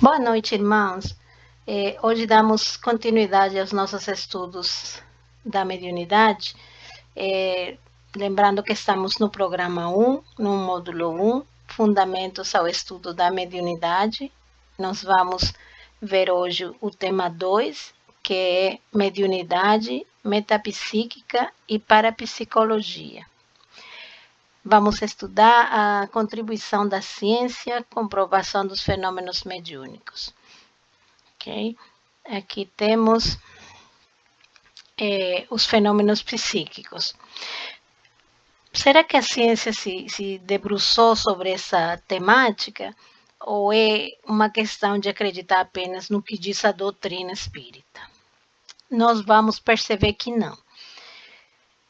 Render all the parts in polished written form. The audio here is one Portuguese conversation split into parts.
Boa noite, irmãos. Hoje damos continuidade aos nossos estudos da mediunidade. Lembrando que estamos no programa 1, no módulo 1, Fundamentos ao Estudo da Mediunidade. Nós vamos ver hoje o tema 2, que é Mediunidade, Metapsíquica e Parapsicologia. Vamos estudar a contribuição da ciência, comprovação dos fenômenos mediúnicos. Okay? Aqui temos os fenômenos psíquicos. Será que a ciência se debruçou sobre essa temática ou é uma questão de acreditar apenas no que diz a doutrina espírita? Nós vamos perceber que não.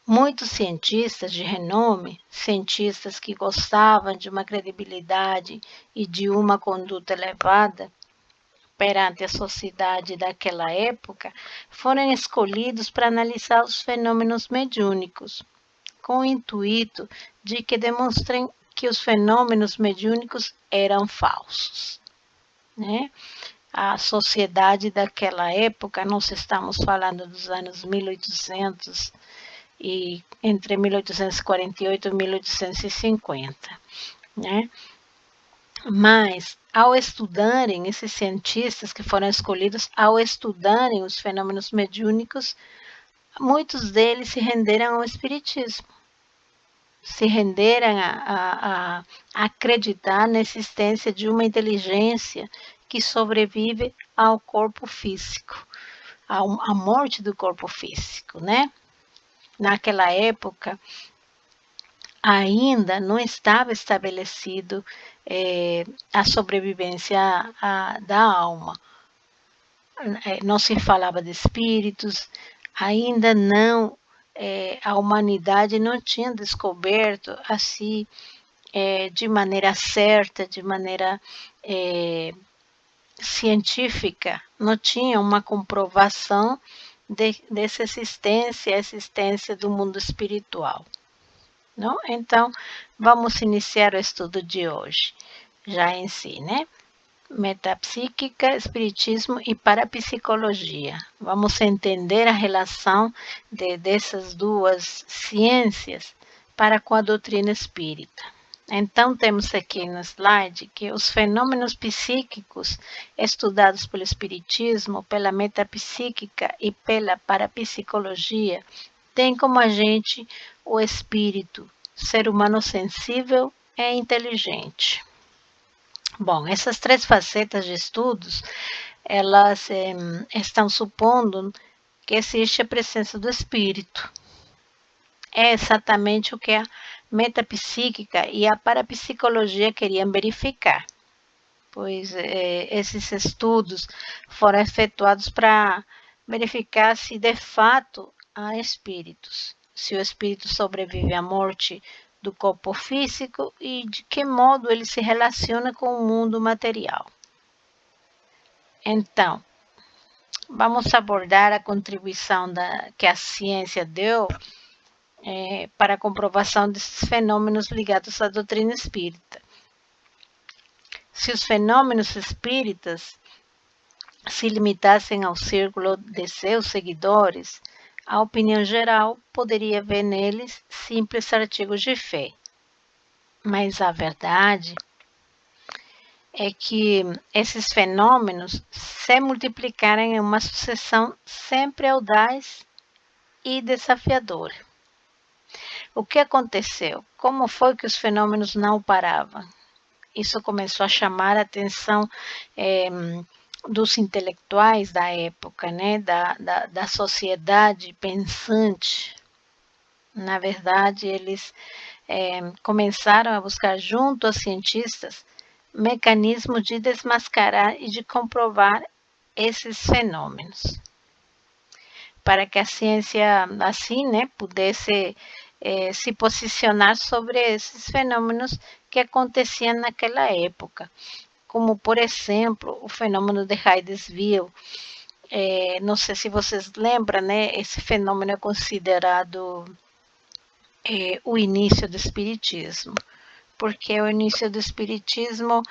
Muitos cientistas de renome, cientistas que gostavam de uma credibilidade e de uma conduta elevada perante a sociedade daquela época, foram escolhidos para analisar os fenômenos mediúnicos, com o intuito de que demonstrem que os fenômenos mediúnicos eram falsos, né? A sociedade daquela época, nós estamos falando dos anos 1800 e entre 1848 e 1850, né? Mas, ao estudarem, esses cientistas que foram escolhidos, ao estudarem os fenômenos mediúnicos, muitos deles se renderam ao espiritismo, se renderam a acreditar na existência de uma inteligência que sobrevive ao corpo físico, à morte do corpo físico, né? Naquela época, ainda não estava estabelecido a sobrevivência da alma. Não se falava de espíritos, ainda não, a humanidade não tinha descoberto assim, de maneira certa, de maneira científica, não tinha uma comprovação dessa existência do mundo espiritual. Não? Então, vamos iniciar o estudo de hoje, já em si, né? Metapsíquica, Espiritismo e Parapsicologia. Vamos entender a relação dessas duas ciências para com a doutrina espírita. Então, temos aqui no slide que os fenômenos psíquicos estudados pelo Espiritismo, pela Metapsíquica e pela Parapsicologia têm como agente o espírito, ser humano sensível e inteligente. Bom, essas três facetas de estudos, elas estão supondo que existe a presença do espírito. É exatamente o que a metapsíquica e a parapsicologia queriam verificar, pois esses estudos foram efetuados para verificar se de fato há espíritos, se o espírito sobrevive à morte do corpo físico e de que modo ele se relaciona com o mundo material. Então, vamos abordar a contribuição que a ciência deu para a comprovação desses fenômenos ligados à doutrina espírita. Se os fenômenos espíritas se limitassem ao círculo de seus seguidores, a opinião geral poderia ver neles simples artigos de fé. Mas a verdade é que esses fenômenos se multiplicaram em uma sucessão sempre audaz e desafiadora. O que aconteceu? Como foi que os fenômenos não paravam? Isso começou a chamar a atenção dos intelectuais da época, né? da sociedade pensante. Na verdade, eles começaram a buscar junto aos cientistas mecanismos de desmascarar e de comprovar esses fenômenos, para que a ciência assim, né, pudesse se posicionar sobre esses fenômenos que aconteciam naquela época, como por exemplo o fenômeno de Hydesville. Não sei se vocês lembram, né, esse fenômeno é considerado o início do espiritismo, porque é o início do Espiritismo,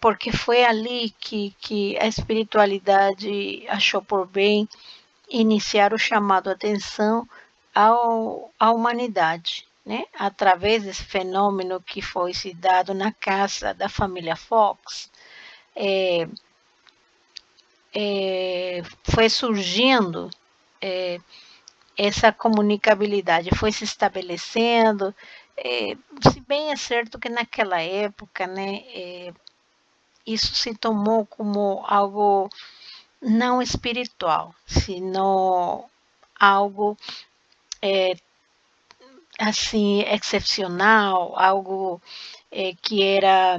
porque foi ali que a espiritualidade achou por bem iniciar o chamado atenção à humanidade, né? Através desse fenômeno que foi se dado na casa da família Fox, foi surgindo essa comunicabilidade, foi se estabelecendo, se bem é certo que naquela época, né, isso se tomou como algo não espiritual, sino algo assim excepcional, algo que era,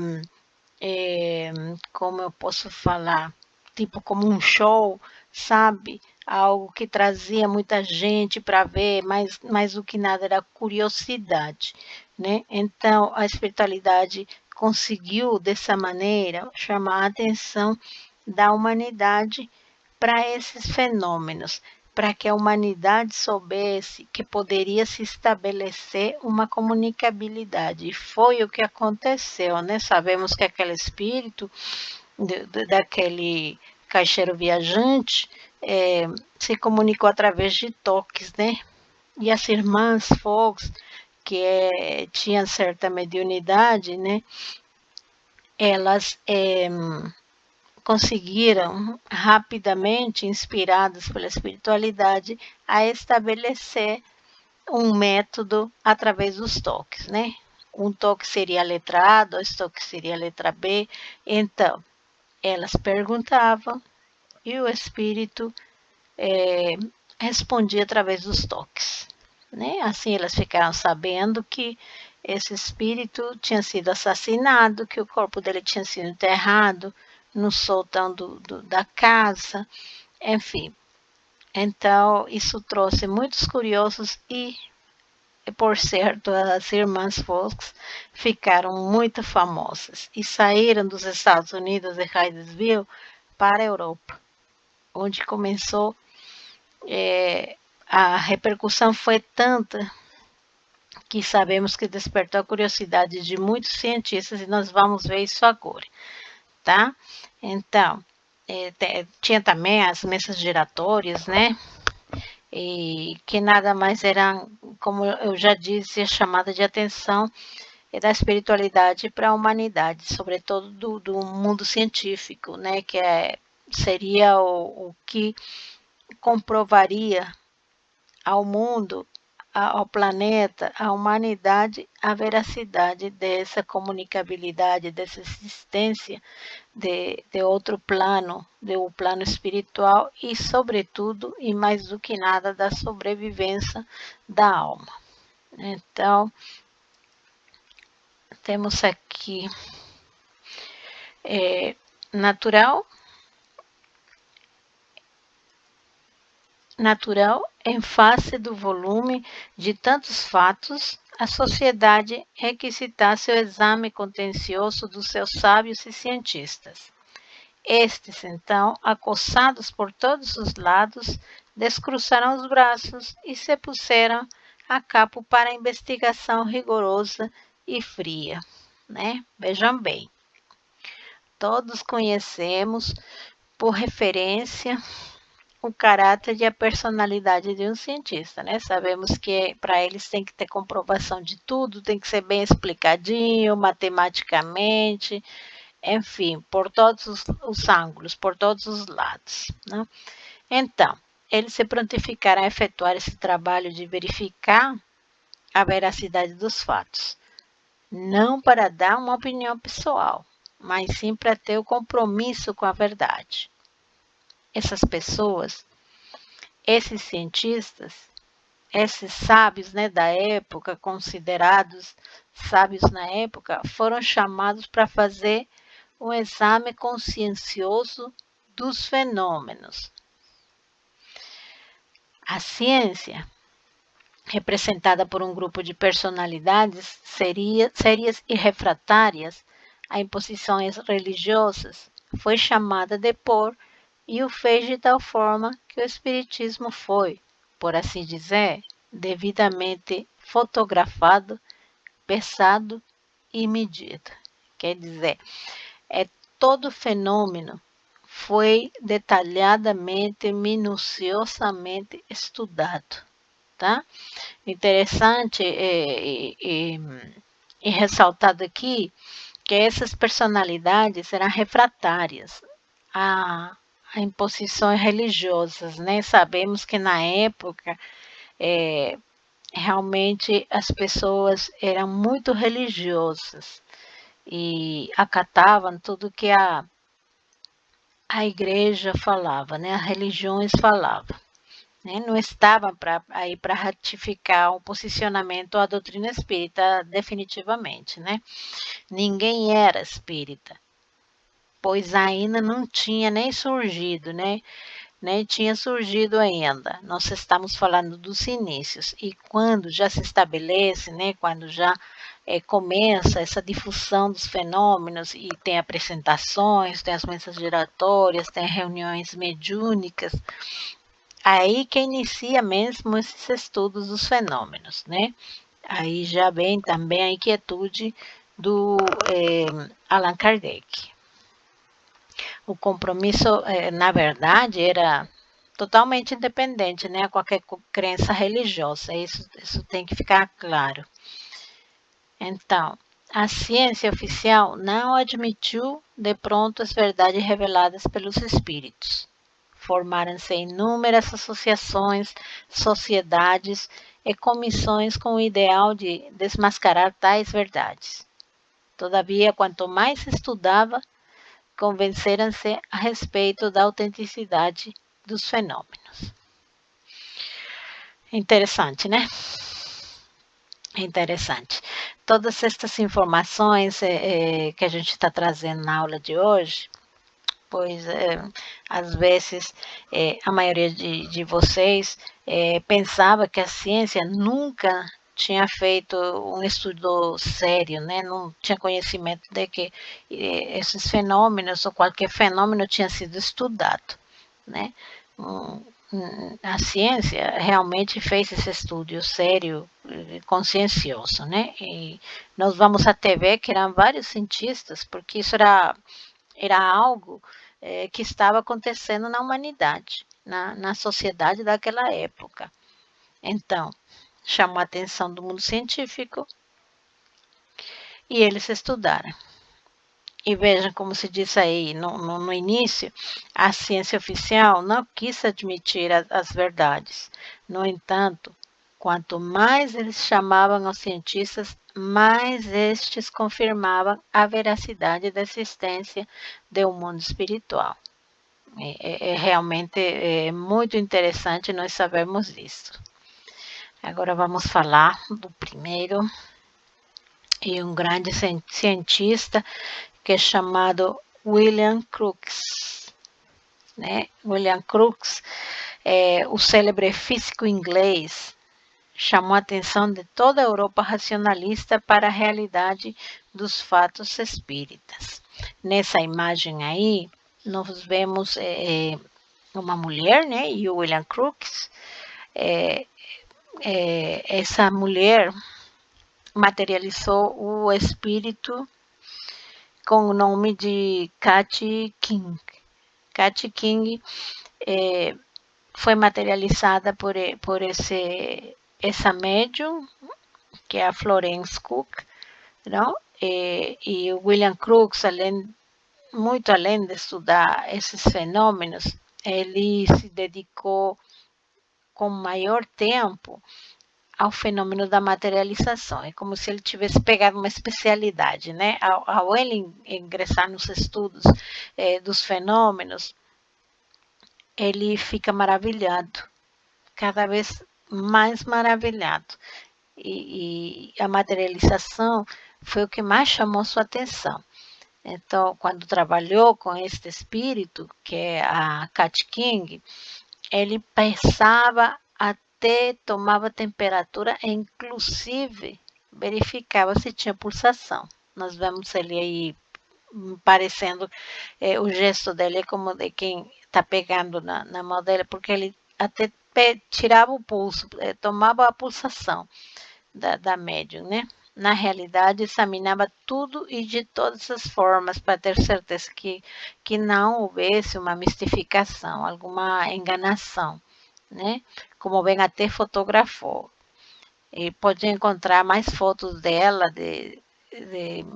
como eu posso falar, tipo como um show, sabe? Algo que trazia muita gente para ver, mas mais do que nada era curiosidade, né? Então a espiritualidade conseguiu dessa maneira chamar a atenção da humanidade para esses fenômenos, para que a humanidade soubesse que poderia se estabelecer uma comunicabilidade. E foi o que aconteceu, né? Sabemos que aquele espírito daquele caixeiro viajante se comunicou através de toques, né? E as irmãs Fox, que tinham certa mediunidade, né? Elas conseguiram rapidamente, inspiradas pela espiritualidade, a estabelecer um método através dos toques, né? Um toque seria a letra A, dois toques seria a letra B. Então, elas perguntavam e o espírito respondia através dos toques, né? Assim, elas ficaram sabendo que esse espírito tinha sido assassinado, que o corpo dele tinha sido enterrado no sótão da casa, enfim. Então, isso trouxe muitos curiosos e, por certo, as irmãs Fox ficaram muito famosas e saíram dos Estados Unidos de Hydesville para a Europa, onde começou, a repercussão foi tanta que sabemos que despertou a curiosidade de muitos cientistas e nós vamos ver isso agora, tá? Então, tinha também as mesas giratórias, né? E que nada mais eram, como eu já disse, a chamada de atenção da espiritualidade para a humanidade, sobretudo do mundo científico, né? Que seria o que comprovaria ao mundo, ao planeta, à humanidade, a veracidade dessa comunicabilidade, dessa existência de outro plano, do plano espiritual e, sobretudo, e mais do que nada, da sobrevivência da alma. Então, temos aqui natural em face do volume de tantos fatos, a sociedade requisitasse o exame contencioso dos seus sábios e cientistas. Estes, então, acossados por todos os lados, descruzaram os braços e se puseram a capo para a investigação rigorosa e fria, né? Vejam bem, todos conhecemos, por referência, o caráter e a personalidade de um cientista, né? Sabemos que para eles tem que ter comprovação de tudo, tem que ser bem explicadinho, matematicamente, enfim, por todos os ângulos, por todos os lados, né? Então, eles se prontificaram a efetuar esse trabalho de verificar a veracidade dos fatos, não para dar uma opinião pessoal, mas sim para ter o compromisso com a verdade. Essas pessoas, esses cientistas, esses sábios, né, da época, considerados sábios na época, foram chamados para fazer um exame consciencioso dos fenômenos. A ciência, representada por um grupo de personalidades sérias e refratárias a imposições religiosas, foi chamada de pôr e o fez de tal forma que o Espiritismo foi, por assim dizer, devidamente fotografado, pesado e medida. Quer dizer, todo fenômeno foi detalhadamente, minuciosamente estudado, tá? Interessante e ressaltado aqui que essas personalidades eram refratárias a imposições religiosas, né? Sabemos que na época realmente as pessoas eram muito religiosas e acatavam tudo que a igreja falava, né? As religiões falavam. Né? Não estavam aí para ratificar um posicionamento à doutrina espírita definitivamente, né? Ninguém era espírita, pois ainda não tinha nem surgido, né? Nem tinha surgido ainda. Nós estamos falando dos inícios. E quando já se estabelece, né? Quando já começa essa difusão dos fenômenos e tem apresentações, tem as mensas giratórias, tem reuniões mediúnicas, aí que inicia mesmo esses estudos dos fenômenos, né? Aí já vem também a inquietude do Allan Kardec. O compromisso, na verdade, era totalmente independente, né? A qualquer crença religiosa. Isso tem que ficar claro. Então, a ciência oficial não admitiu de pronto as verdades reveladas pelos espíritos. Formaram-se inúmeras associações, sociedades e comissões com o ideal de desmascarar tais verdades. Todavia, quanto mais se estudava, convenceram-se a respeito da autenticidade dos fenômenos. Interessante, né? Interessante. Todas estas informações que a gente está trazendo na aula de hoje, pois às vezes a maioria de vocês pensava que a ciência nunca tinha feito um estudo sério, né? Não tinha conhecimento de que esses fenômenos ou qualquer fenômeno tinha sido estudado, né? A ciência realmente fez esse estudo sério e consciencioso, né? E nós vamos até ver que eram vários cientistas, porque isso era algo que estava acontecendo na humanidade, na sociedade daquela época. Então, chamou a atenção do mundo científico e eles estudaram. E vejam como se diz aí no início, a ciência oficial não quis admitir as verdades. No entanto, quanto mais eles chamavam os cientistas, mais estes confirmavam a veracidade da existência de um mundo espiritual. Realmente muito interessante nós sabermos disso. Agora vamos falar do primeiro e um grande cientista que é chamado William Crookes. Né? William Crookes, o célebre físico inglês, chamou a atenção de toda a Europa racionalista para a realidade dos fatos espíritas. Nessa imagem aí, nós vemos uma mulher, né? E o William Crookes. Essa mulher materializou o espírito com o nome de Kat King. Kat King foi materializada por essa médium, que é a Florence Cook, não? E o William Crookes, muito além de estudar esses fenômenos, ele se dedicou com maior tempo ao fenômeno da materialização. É como se ele tivesse pegado uma especialidade, né? Ao ele ingressar nos estudos dos fenômenos, ele fica maravilhado, cada vez mais maravilhado. E a materialização foi o que mais chamou sua atenção. Então, quando trabalhou com este espírito, que é a Kat King, ele pensava até tomava temperatura e inclusive verificava se tinha pulsação. Nós vemos ele aí parecendo, o gesto dele é como de quem está pegando na mão dele, porque ele até tirava o pulso, tomava a pulsação da médium, né? na realidade, examinava tudo e de todas as formas para ter certeza que não houvesse uma mistificação, alguma enganação, né? Como bem até fotografou. E pode encontrar mais fotos dela, de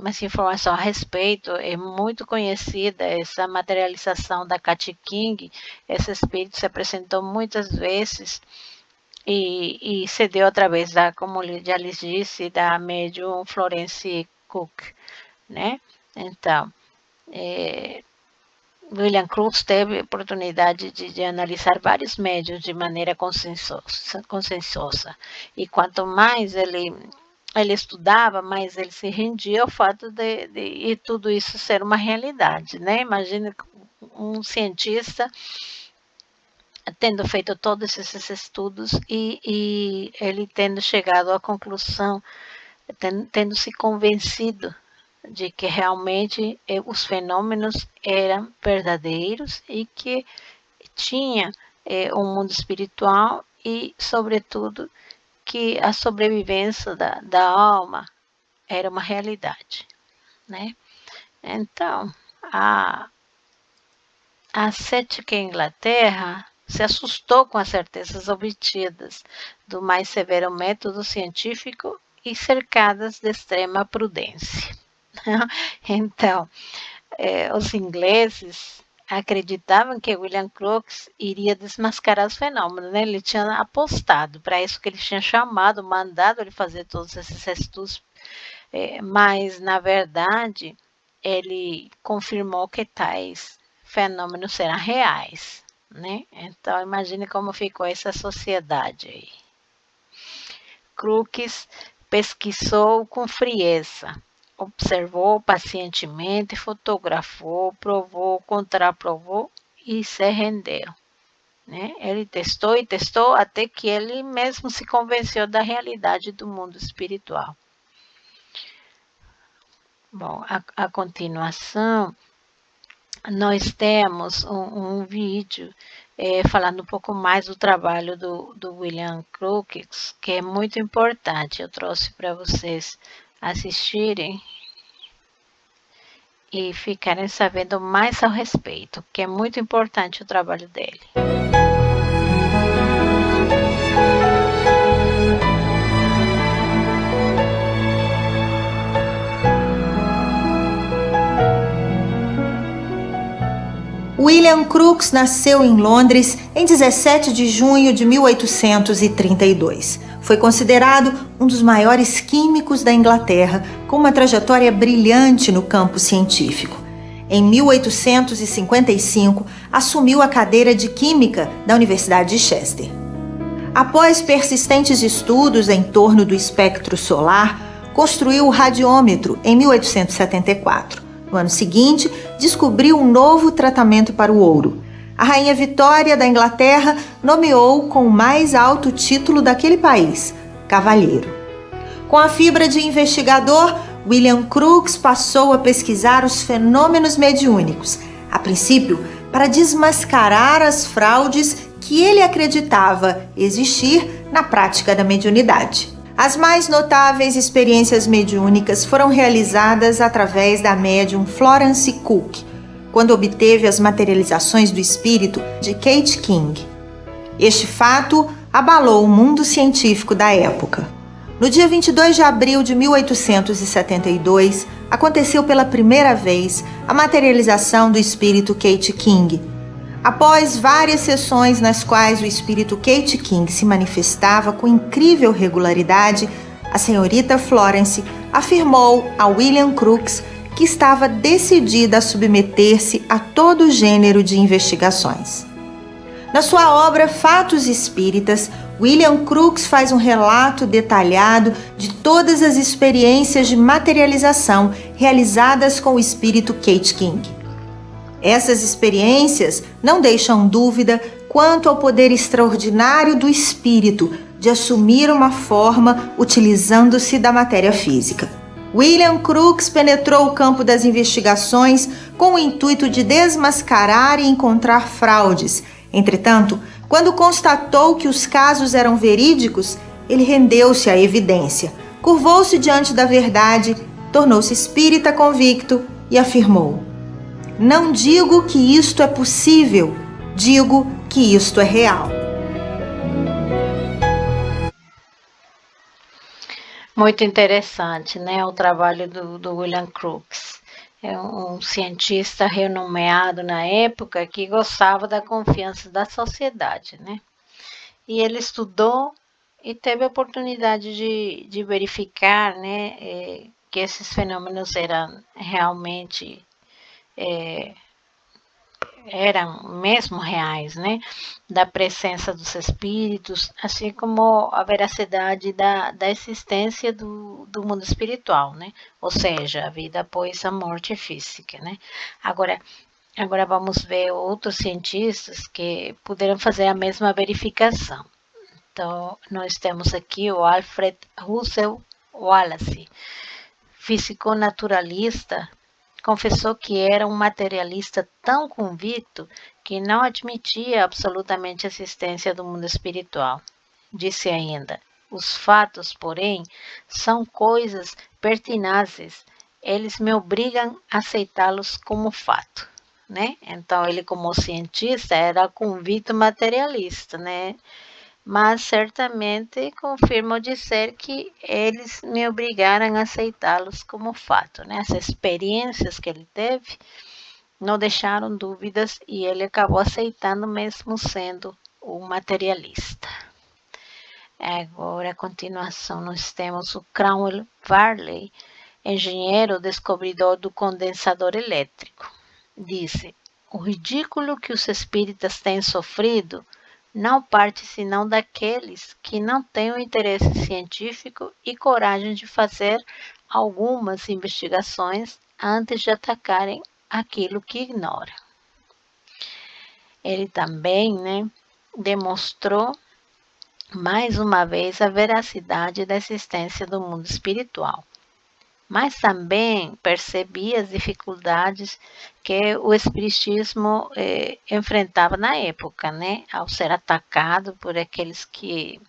mais informação a respeito. É muito conhecida essa materialização da Cat King. Esse espírito se apresentou muitas vezes e se deu através da, como já lhes disse, da médium Florence Cook, né? Então, William Crookes teve a oportunidade de analisar vários médios de maneira consensuosa. E quanto mais ele estudava, mais ele se rendia ao fato de tudo isso ser uma realidade, né? Imagina um cientista tendo feito todos esses estudos e ele tendo chegado à conclusão, tendo se convencido de que realmente os fenômenos eram verdadeiros e que tinha um mundo espiritual e, sobretudo, que a sobrevivência da alma era uma realidade, né? Então, a cética Inglaterra se assustou com as certezas obtidas do mais severo método científico e cercadas de extrema prudência. Então, os ingleses acreditavam que William Crookes iria desmascarar os fenômenos, né? Ele tinha apostado, para isso que ele tinha mandado ele fazer todos esses estudos, mas, na verdade, ele confirmou que tais fenômenos eram reais, né? Então, imagine como ficou essa sociedade aí. Crookes pesquisou com frieza, observou pacientemente, fotografou, provou, contraprovou e se rendeu, né? Ele testou e testou até que ele mesmo se convenceu da realidade do mundo espiritual. Bom, a continuação, nós temos um vídeo falando um pouco mais do trabalho do William Crookes, que é muito importante. Eu trouxe para vocês assistirem e ficarem sabendo mais ao respeito, que é muito importante o trabalho dele. William Crookes nasceu em Londres em 17 de junho de 1832. Foi considerado um dos maiores químicos da Inglaterra, com uma trajetória brilhante no campo científico. Em 1855, assumiu a cadeira de Química da Universidade de Chester. Após persistentes estudos em torno do espectro solar, construiu o radiômetro em 1874. No ano seguinte, descobriu um novo tratamento para o ouro. A Rainha Vitória da Inglaterra nomeou com o mais alto título daquele país, cavalheiro. Com a fibra de investigador, William Crookes passou a pesquisar os fenômenos mediúnicos, a princípio para desmascarar as fraudes que ele acreditava existir na prática da mediunidade. As mais notáveis experiências mediúnicas foram realizadas através da médium Florence Cook, quando obteve as materializações do espírito de Cat King. Este fato abalou o mundo científico da época. No dia 22 de abril de 1872, aconteceu pela primeira vez a materialização do espírito Cat King. Após várias sessões nas quais o espírito Cat King se manifestava com incrível regularidade, a senhorita Florence afirmou a William Crookes que estava decidida a submeter-se a todo gênero de investigações. Na sua obra Fatos Espíritas, William Crookes faz um relato detalhado de todas as experiências de materialização realizadas com o espírito Cat King. Essas experiências não deixam dúvida quanto ao poder extraordinário do espírito de assumir uma forma utilizando-se da matéria física. William Crookes penetrou o campo das investigações com o intuito de desmascarar e encontrar fraudes. Entretanto, quando constatou que os casos eram verídicos, ele rendeu-se à evidência, Curvou-se diante da verdade, tornou-se espírita convicto e afirmou: não digo que isto é possível, digo que isto é real. Muito interessante, né, o trabalho do William Crookes. É um cientista renomeado na época que gostava da confiança da sociedade, né? E ele estudou e teve a oportunidade de verificar, né, que esses fenômenos eram mesmo reais, né? Da presença dos espíritos, assim como a veracidade da existência do mundo espiritual, né? Ou seja, a vida após a morte física, né? Agora vamos ver outros cientistas que puderam fazer a mesma verificação. Então, nós temos aqui o Alfred Russel Wallace, físico naturalista, confessou que era um materialista tão convicto que não admitia absolutamente a existência do mundo espiritual. Disse ainda: os fatos, porém, são coisas pertinazes. Eles me obrigam a aceitá-los como fato. Né? Então, ele, como cientista, era convicto materialista, né? Mas certamente confirmo dizer que eles me obrigaram a aceitá-los como fato, né? As experiências que ele teve não deixaram dúvidas e ele acabou aceitando mesmo sendo um materialista. Agora, a continuação, nós temos o Cromwell Varley, engenheiro descobridor do condensador elétrico. Disse: o ridículo que os espíritas têm sofrido não parte senão daqueles que não têm o interesse científico e coragem de fazer algumas investigações antes de atacarem aquilo que ignoram. Ele também, né, demonstrou mais uma vez a veracidade da existência do mundo espiritual, mas também percebi as dificuldades que o espiritismo enfrentava na época, né, ao ser atacado por aqueles que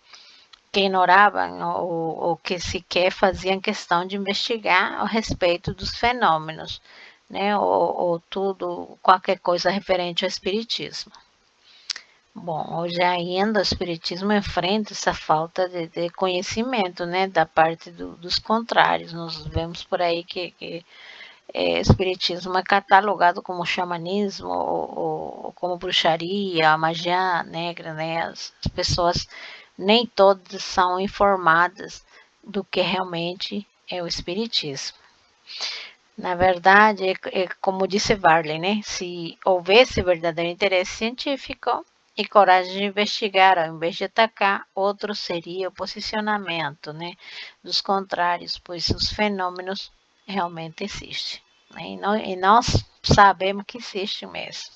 ignoravam ou que sequer faziam questão de investigar a respeito dos fenômenos, né, ou tudo, qualquer coisa referente ao espiritismo. Bom, hoje ainda o espiritismo enfrenta essa falta de conhecimento, né, da parte dos contrários. Nós vemos por aí que espiritismo é catalogado como xamanismo ou como bruxaria, magia negra, né? As pessoas nem todas são informadas do que realmente é o espiritismo. Na verdade, como disse Varley, né? Se houvesse verdadeiro interesse científico e coragem de investigar, ao invés de atacar, outro seria o posicionamento, né, dos contrários, pois os fenômenos realmente existem, né? E nós sabemos que existe mesmo.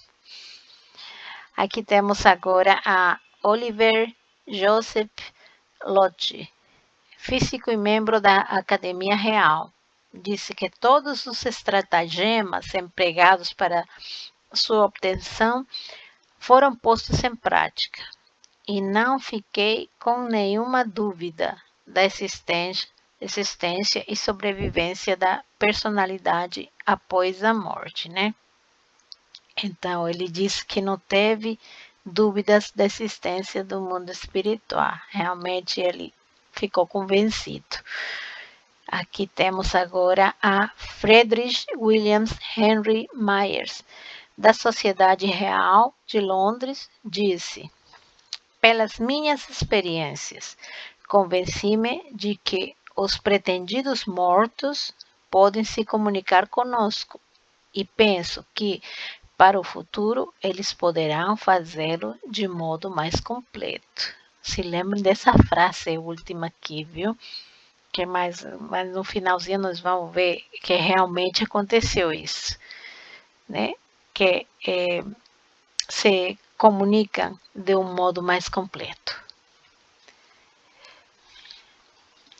Aqui temos agora a Oliver Joseph Lodge, físico e membro da Academia Real. Disse que todos os estratagemas empregados para sua obtenção foram postos em prática e não fiquei com nenhuma dúvida da existência e sobrevivência da personalidade após a morte, né? Então, ele disse que não teve dúvidas da existência do mundo espiritual. Realmente, ele ficou convencido. Aqui temos agora a Friedrich William Henry Myers, da Sociedade Real de Londres, disse: pelas minhas experiências, convenci-me de que os pretendidos mortos podem se comunicar conosco e penso que, para o futuro, eles poderão fazê-lo de modo mais completo. Se lembrem dessa frase última aqui, viu? Mas no finalzinho nós vamos ver que realmente aconteceu isso, né? Que se comunicam de um modo mais completo.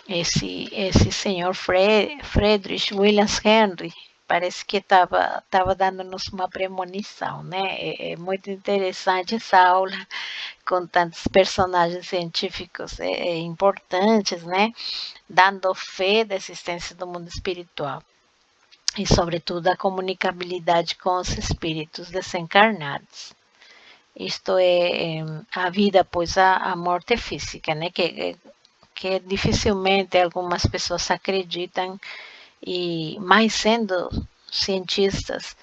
Esse senhor Friedrich William Henry Parece que estava dando-nos uma premonição, né? Muito interessante essa aula com tantos personagens científicos importantes, né? Dando fé da existência do mundo espiritual e, sobretudo, a comunicabilidade com os espíritos desencarnados. Isto é a vida após a morte física, né? Que dificilmente algumas pessoas acreditam, e mais sendo cientistas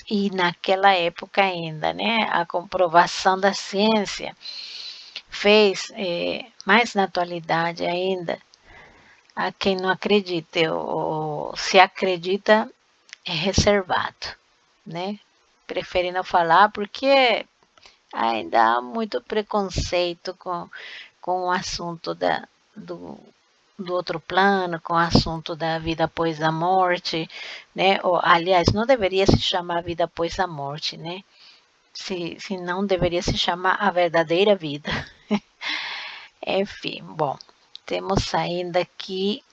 e naquela época ainda, né? A comprovação da ciência fez, mais na atualidade ainda, a quem não acredita, ou se acredita, é reservado, né? Prefere não falar porque ainda há muito preconceito com o assunto do outro plano, com o assunto da vida após a morte, né? Ou, aliás, não deveria se chamar vida após a morte, né? Se não deveria se chamar a verdadeira vida. Enfim, bom, temos ainda aqui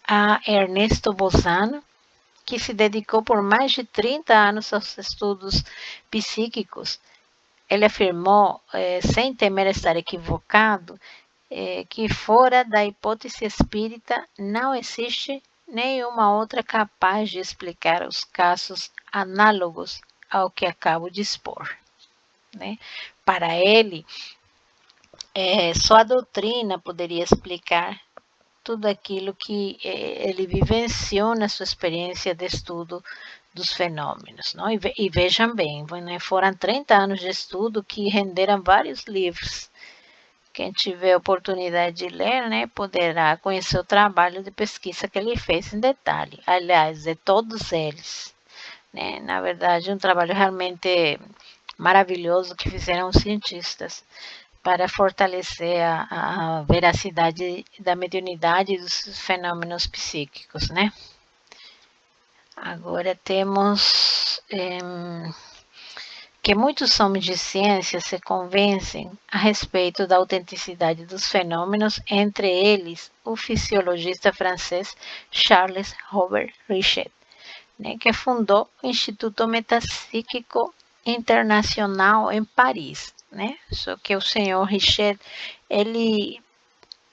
a Ernesto Bozano, que se dedicou por mais de 30 anos aos estudos psíquicos. Ele afirmou, sem temer estar equivocado, que fora da hipótese espírita não existe nenhuma outra capaz de explicar os casos análogos ao que acabo de expor, né? Para ele, só a doutrina poderia explicar tudo aquilo que ele vivenciou na sua experiência de estudo dos fenômenos. Não? E vejam bem, né? Foram 30 anos de estudo que renderam vários livros. Quem tiver oportunidade de ler, né, poderá conhecer o trabalho de pesquisa que ele fez em detalhe. Aliás, de todos eles, né? Na verdade, um trabalho realmente maravilhoso que fizeram os cientistas para fortalecer a veracidade da mediunidade dos fenômenos psíquicos, né? Agora temos que muitos homens de ciência se convencem a respeito da autenticidade dos fenômenos, entre eles o fisiologista francês Charles Robert Richet, né, que fundou o Instituto Metapsíquico Internacional em Paris, né? Só que o senhor Richet, ele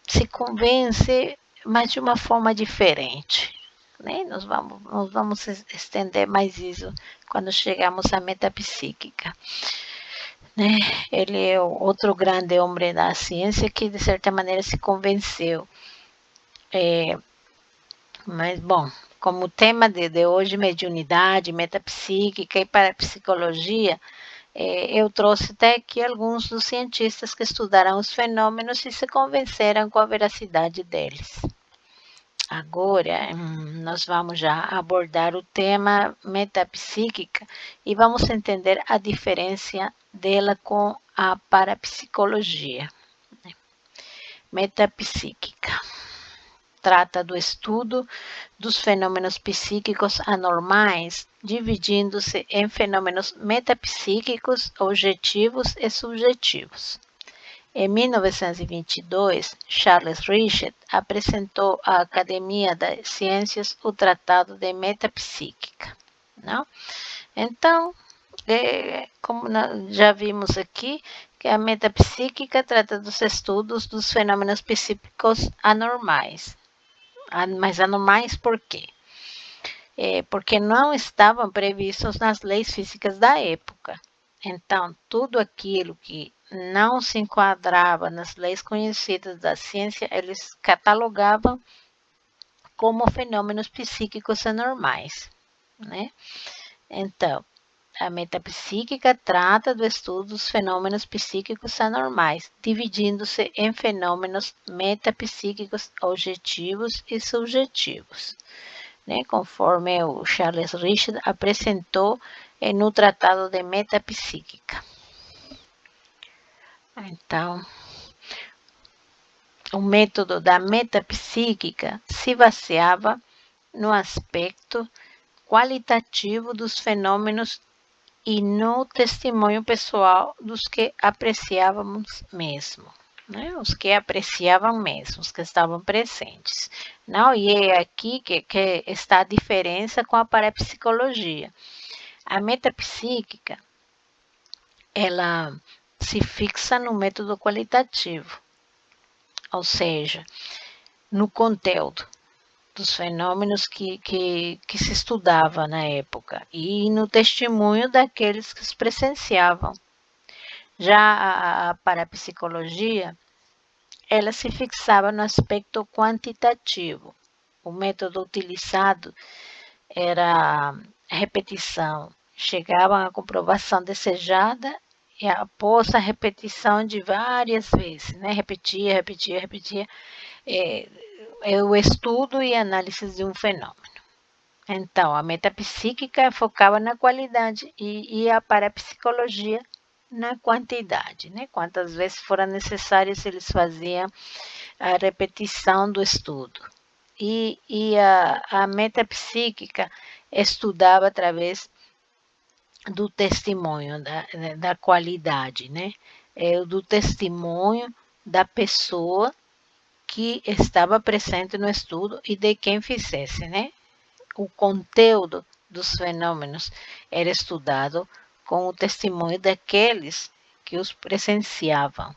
se convence, mas de uma forma diferente, né? Nós vamos estender mais isso quando chegamos à metapsíquica, né? Ele é outro grande homem da ciência que, de certa maneira, se convenceu. Mas, bom, como o tema de hoje, mediunidade, metapsíquica e parapsicologia, eu trouxe até aqui alguns dos cientistas que estudaram os fenômenos e se convenceram com a veracidade deles. Agora, nós vamos já abordar o tema metapsíquica e vamos entender a diferença dela com a parapsicologia. Metapsíquica trata do estudo dos fenômenos psíquicos anormais, dividindo-se em fenômenos metapsíquicos, objetivos e subjetivos. Em 1922, Charles Richet apresentou à Academia das Ciências o Tratado de Metapsíquica. Não? Então, como já vimos aqui, que a metapsíquica trata dos estudos dos fenômenos psíquicos anormais. Mas anormais por quê? Porque não estavam previstos nas leis físicas da época. Então, tudo aquilo que não se enquadrava nas leis conhecidas da ciência, eles catalogavam como fenômenos psíquicos anormais, né? Então, a metapsíquica trata do estudo dos fenômenos psíquicos anormais, dividindo-se em fenômenos metapsíquicos objetivos e subjetivos, né? Conforme o Charles Richet apresentou no Tratado de Metapsíquica. Então, o método da metapsíquica se baseava no aspecto qualitativo dos fenômenos e no testemunho pessoal dos que apreciávamos mesmo. né? Os que apreciavam mesmo, os que estavam presentes. Não, e é aqui que está a diferença com a parapsicologia. A metapsíquica, ela se fixa no método qualitativo, ou seja, no conteúdo dos fenômenos que se estudava na época e no testemunho daqueles que os presenciavam. Já a parapsicologia, ela se fixava no aspecto quantitativo. O método utilizado era a repetição. Chegavam à comprovação desejada e após a repetição de várias vezes, né? Repetia, é o estudo e análise de um fenômeno. Então, a metapsíquica focava na qualidade e a parapsicologia na quantidade, né? Quantas vezes foram necessárias, eles faziam a repetição do estudo. E a metapsíquica estudava através do testemunho, da qualidade, né? Do testemunho da pessoa que estava presente no estudo e de quem fizesse, né? O conteúdo dos fenômenos era estudado com o testemunho daqueles que os presenciavam.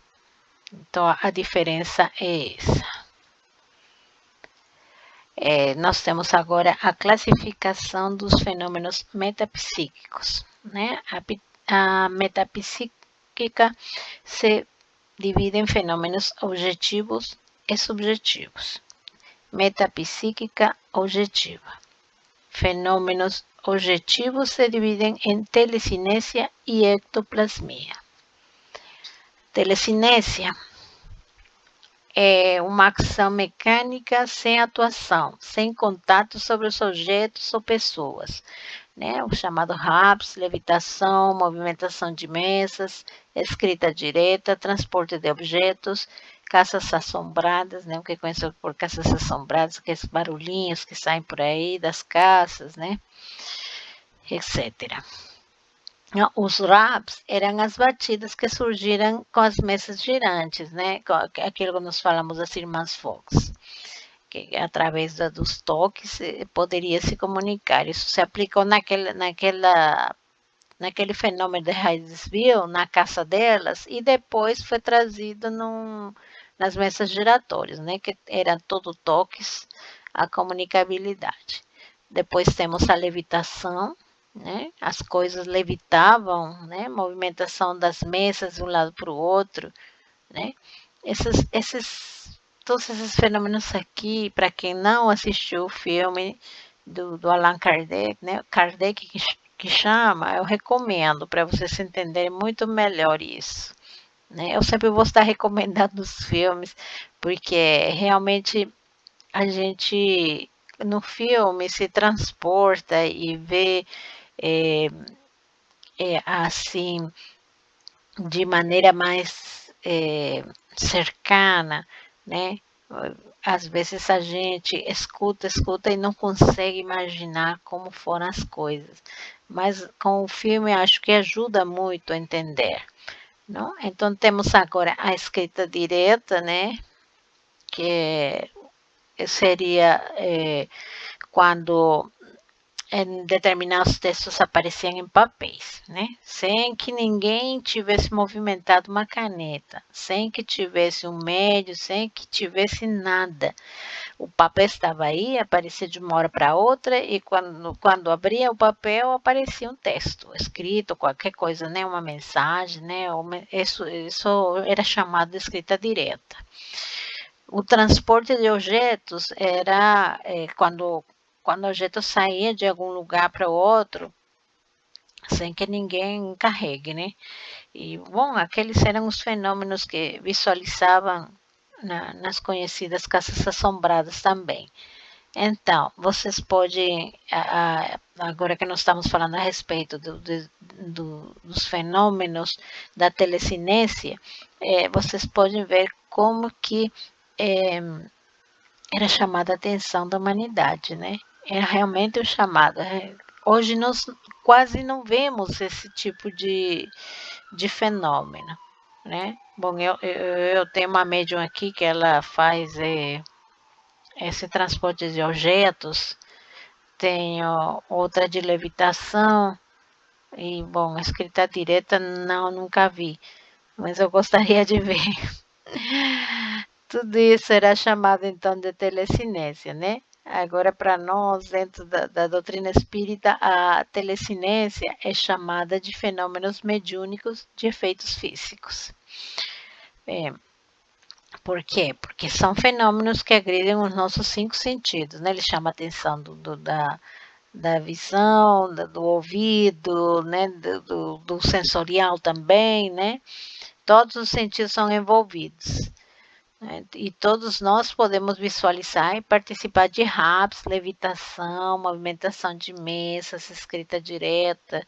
Então, a diferença é essa. Nós temos agora a classificação dos fenômenos metapsíquicos, né? A metapsíquica se divide em fenômenos objetivos e subjetivos. Metapsíquica objetiva. Fenômenos objetivos se dividem em telecinésia e ectoplasmia. Telecinésia é uma ação mecânica sem atuação, sem contato sobre os objetos ou pessoas, né? O chamado RAPS, levitação, movimentação de mesas, escrita direta, transporte de objetos, caças assombradas, né? O que é conhecido por caças assombradas, aqueles barulhinhos que saem por aí das caças, né? Etc. Os raps eram as batidas que surgiram com as mesas girantes, né? Aquilo que nós falamos das irmãs Fox, que através dos toques poderia se comunicar. Isso se aplicou naquele fenômeno de Hydesville, na caça delas, e depois foi trazido nas mesas giratórias, né? Que eram todo toques, a comunicabilidade. Depois temos a levitação, né? As coisas levitavam, né? Movimentação das mesas de um lado para o outro, né? Todos esses fenômenos aqui, para quem não assistiu o filme do Allan Kardec, né? Kardec que chama, eu recomendo para vocês entenderem muito melhor isso, né? Eu sempre vou estar recomendando os filmes, porque realmente a gente no filme se transporta e vê assim, de maneira mais cercana, né? Às vezes a gente escuta e não consegue imaginar como foram as coisas, mas com o filme acho que ajuda muito a entender, não? Então temos agora a escrita direta, né? Que seria quando em determinados textos apareciam em papéis, né? Sem que ninguém tivesse movimentado uma caneta, sem que tivesse um médio, sem que tivesse nada. O papel estava aí, aparecia de uma hora para outra e quando abria o papel aparecia um texto escrito, qualquer coisa, né? Uma mensagem, né? Isso era chamado de escrita direta. O transporte de objetos era quando o objeto saía de algum lugar para o outro, sem que ninguém carregue, né? E, bom, aqueles eram os fenômenos que visualizavam nas conhecidas casas assombradas também. Então, vocês podem, agora que nós estamos falando a respeito dos fenômenos da telecinésia, vocês podem ver como que era chamada a atenção da humanidade, né? Era realmente o chamado. Hoje nós quase não vemos esse tipo de fenômeno, né? Bom, eu tenho uma médium aqui que ela faz esse transporte de objetos, tenho outra de levitação, e, bom, escrita direta não, nunca vi, mas eu gostaria de ver. Tudo isso era chamado então de telecinese, né? Agora, para nós, dentro da doutrina espírita, a telecinese é chamada de fenômenos mediúnicos de efeitos físicos. É, por quê? Porque são fenômenos que agridem os nossos cinco sentidos, né? Ele chama a atenção da visão, do ouvido, né? Do sensorial também, né? Todos os sentidos são envolvidos. Né? E todos nós podemos visualizar e participar de raps, levitação, movimentação de mesas, escrita direta,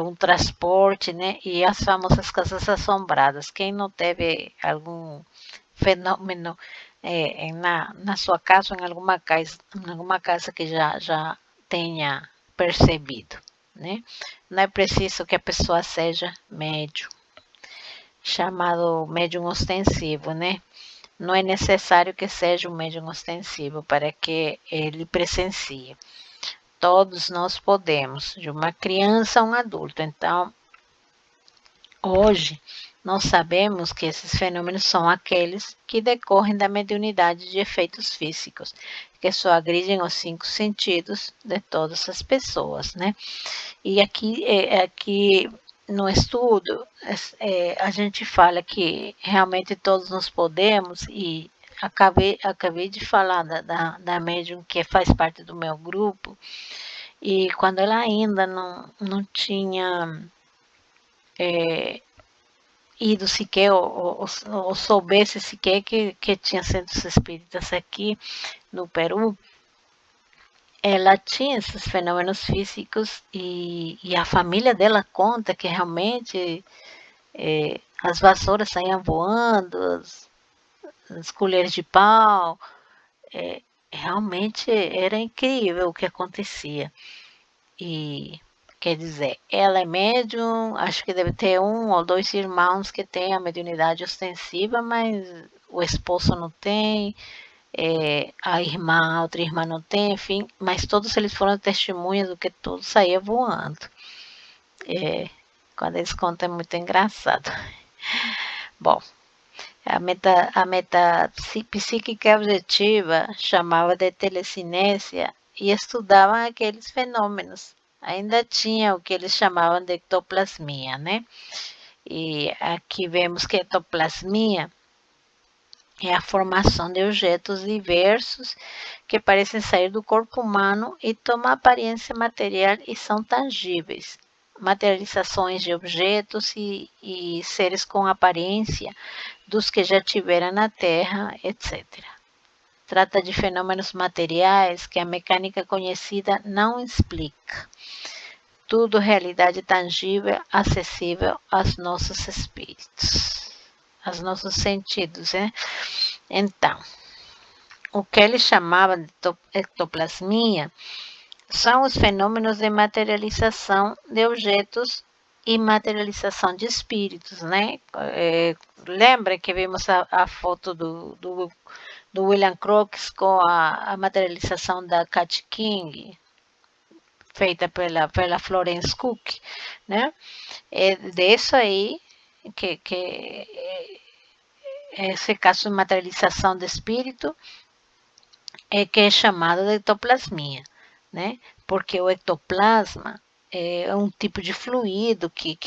um transporte, né? E as famosas casas assombradas. Quem não teve algum fenômeno na sua casa ou em alguma casa que já tenha percebido, né? Não é preciso que a pessoa seja médium, chamado médium ostensivo, né? Não é necessário que seja um médium ostensivo para que ele presencie. Todos nós podemos, de uma criança a um adulto. Então, hoje, nós sabemos que esses fenômenos são aqueles que decorrem da mediunidade de efeitos físicos, que só agridem os cinco sentidos de todas as pessoas, né? E aqui no estudo, a gente fala que realmente todos nós podemos, e acabei de falar da médium que faz parte do meu grupo, e quando ela ainda não tinha ido sequer, ou soubesse sequer que tinha centros espíritas aqui no Peru, ela tinha esses fenômenos físicos e a família dela conta que realmente as vassouras saíam voando, as colheres de pau, realmente era incrível o que acontecia. E quer dizer, ela é médium, acho que deve ter um ou dois irmãos que têm a mediunidade ostensiva, mas o esposo não tem, a outra irmã não tem, enfim, mas todos eles foram testemunhas do que tudo saía voando. Quando eles contam é muito engraçado. Bom, a psíquica objetiva chamava de telecinésia e estudavam aqueles fenômenos. Ainda tinha o que eles chamavam de ectoplasmia, né? E aqui vemos que ectoplasmia é a formação de objetos diversos que parecem sair do corpo humano e tomam aparência material e são tangíveis. Materializações de objetos e seres com aparência dos que já tiveram na Terra, etc. Trata de fenômenos materiais que a mecânica conhecida não explica. Tudo realidade tangível, acessível aos nossos espíritos, aos nossos sentidos, né? Então, o que ele chamava de ectoplasmia são os fenômenos de materialização de objetos e materialização de espíritos, né? Lembra que vimos a foto do William Crookes com a materialização da Cat King, feita pela Florence Cook, né? É disso aí que esse caso de materialização de espírito que é chamado de ectoplasmia, né? Porque o ectoplasma é um tipo de fluido que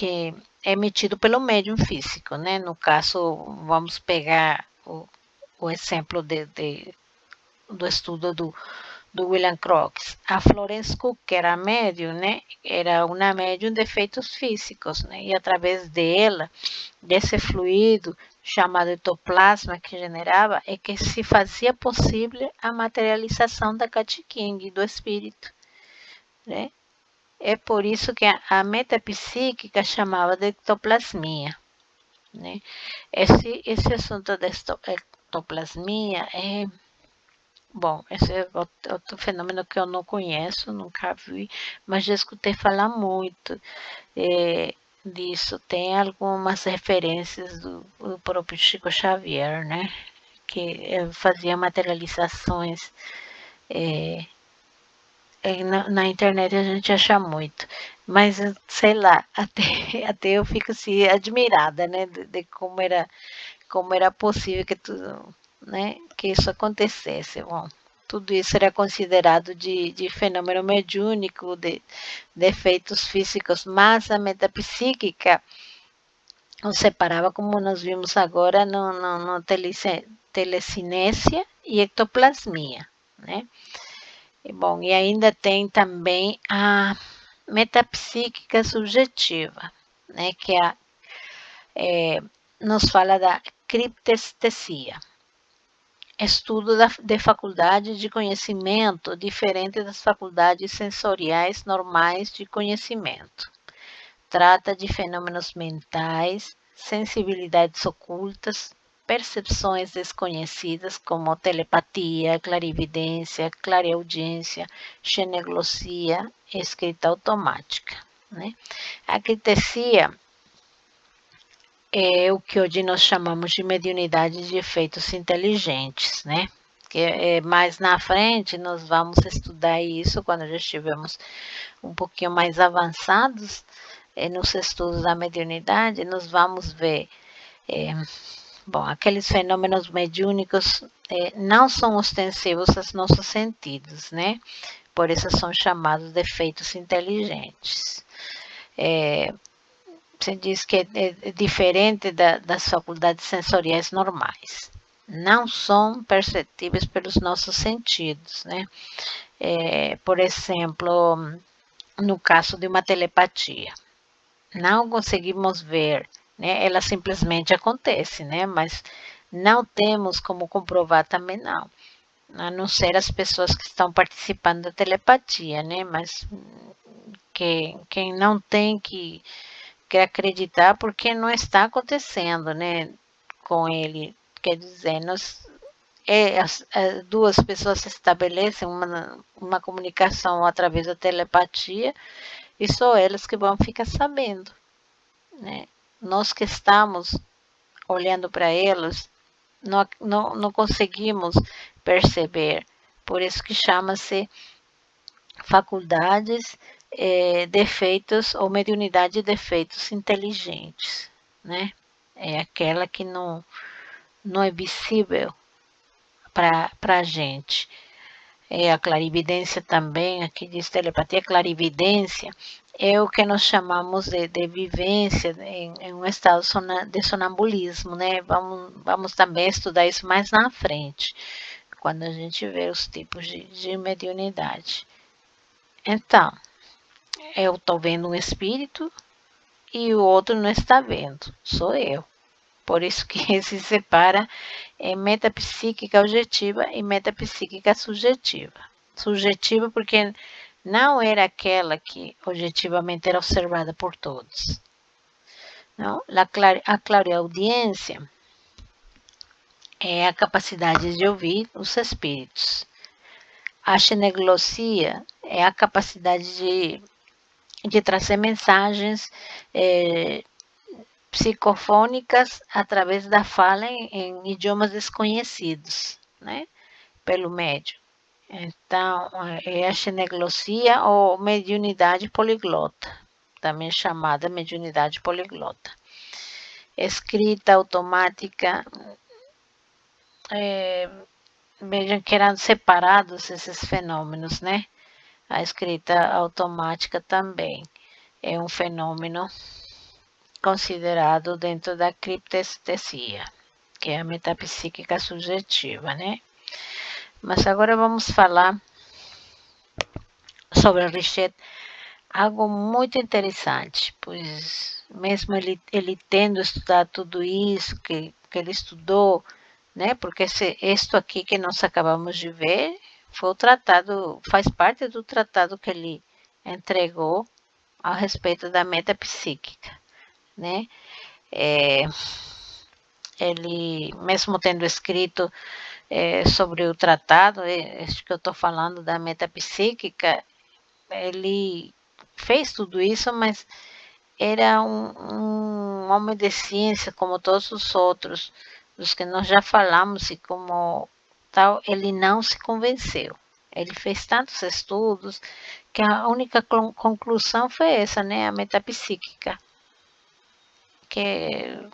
é emitido pelo médium físico, né? No caso, vamos pegar o exemplo do estudo do William Crookes. A Florence Cook, que era médium, né? Era uma médium de efeitos físicos, né? E através dela, desse fluido chamado ectoplasma que generava, é que se fazia possível a materialização da Cat King, do espírito, né? É por isso que a metapsíquica chamava de ectoplasmia, né? Esse assunto da ectoplasmia bom, esse é outro fenômeno que eu não conheço, nunca vi, mas já escutei falar muito. disso tem algumas referências do próprio Chico Xavier, né? Que fazia materializações. Na internet a gente acha muito, mas sei lá, até eu fico assim, admirada, né? De como era possível que tudo, né? Que isso acontecesse. Bom, tudo isso era considerado de fenômeno mediúnico, de efeitos físicos, mas a metapsíquica o separava, como nós vimos agora, no telecinésia e ectoplasmia, né? Bom, e ainda tem também a metapsíquica subjetiva, né? Que nos fala da criptestesia, estudo de faculdade de conhecimento diferente das faculdades sensoriais normais de conhecimento. Trata de fenômenos mentais, sensibilidades ocultas, percepções desconhecidas como telepatia, clarividência, clareaudiência, xeneglossia, escrita automática, né? A critesia é o que hoje nós chamamos de mediunidade de efeitos inteligentes, né? Que mais na frente nós vamos estudar isso quando já estivermos um pouquinho mais avançados nos estudos da mediunidade, nós vamos ver, bom, aqueles fenômenos mediúnicos não são ostensivos aos nossos sentidos, né? Por isso são chamados de efeitos inteligentes. Você diz que é diferente das faculdades sensoriais normais. Não são perceptíveis pelos nossos sentidos, né? Por exemplo, no caso de uma telepatia, não conseguimos ver, né? Ela simplesmente acontece, né? Mas não temos como comprovar também não. A não ser as pessoas que estão participando da telepatia, né? Mas quem não tem que acreditar porque não está acontecendo, né? Com ele, quer dizer, as duas pessoas estabelecem uma comunicação através da telepatia e só elas que vão ficar sabendo, né? Nós que estamos olhando para elas, não conseguimos perceber. Por isso que chama-se faculdades de efeitos ou mediunidade de efeitos inteligentes, né? É aquela que não é visível para a gente. A clarividência também, aqui diz telepatia, clarividência é o que nós chamamos de vivência em um estado de sonambulismo, né? Vamos também estudar isso mais na frente, quando a gente vê os tipos de mediunidade. Então, eu estou vendo um espírito e o outro não está vendo, sou eu. Por isso que se separa metapsíquica objetiva e metapsíquica subjetiva. Subjetiva porque não era aquela que objetivamente era observada por todos. Não? A clareaudiência é a capacidade de ouvir os espíritos. A xeneglossia é a capacidade de trazer mensagens psicofônicas através da fala em idiomas desconhecidos, né? Pelo médium. Então, é a xeneglossia ou mediunidade poliglota, também chamada mediunidade poliglota. Escrita automática, vejam que eram separados esses fenômenos, né? A escrita automática também é um fenômeno considerado dentro da criptestesia, que é a metapsíquica subjetiva, né? Mas agora vamos falar sobre Richet, algo muito interessante, pois mesmo ele tendo estudado tudo isso que ele estudou, né? Porque isto aqui que nós acabamos de ver foi o tratado, faz parte do tratado que ele entregou a respeito da metapsíquica, né? Ele, mesmo tendo escrito sobre o tratado, acho que eu estou falando da metapsíquica, ele fez tudo isso, mas era um homem de ciência como todos os outros, dos que nós já falamos, e como tal, ele não se convenceu. Ele fez tantos estudos que a única conclusão foi essa, né, a metapsíquica, que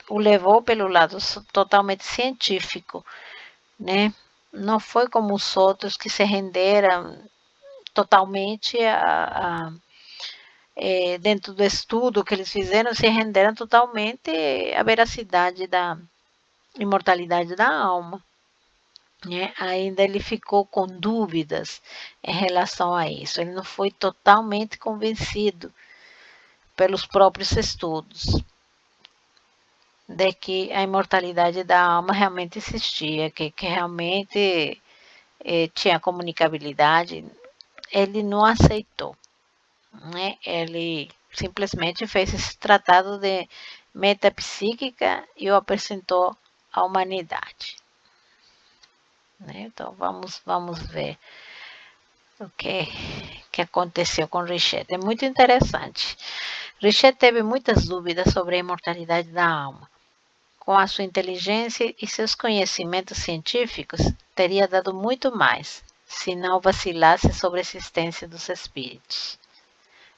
o levou pelo lado totalmente científico, né? Não foi como os outros que se renderam totalmente dentro do estudo que eles fizeram, se renderam totalmente à veracidade da imortalidade da alma. Né? Ainda ele ficou com dúvidas em relação a isso. Ele não foi totalmente convencido pelos próprios estudos de que a imortalidade da alma realmente existia, que realmente tinha comunicabilidade. Ele não aceitou, né? Ele simplesmente fez esse tratado de metapsíquica e o apresentou à humanidade. Né? Então vamos ver o que aconteceu com Richet. É muito interessante. Richet teve muitas dúvidas sobre a imortalidade da alma. Com a sua inteligência e seus conhecimentos científicos, teria dado muito mais, se não vacilasse sobre a existência dos espíritos.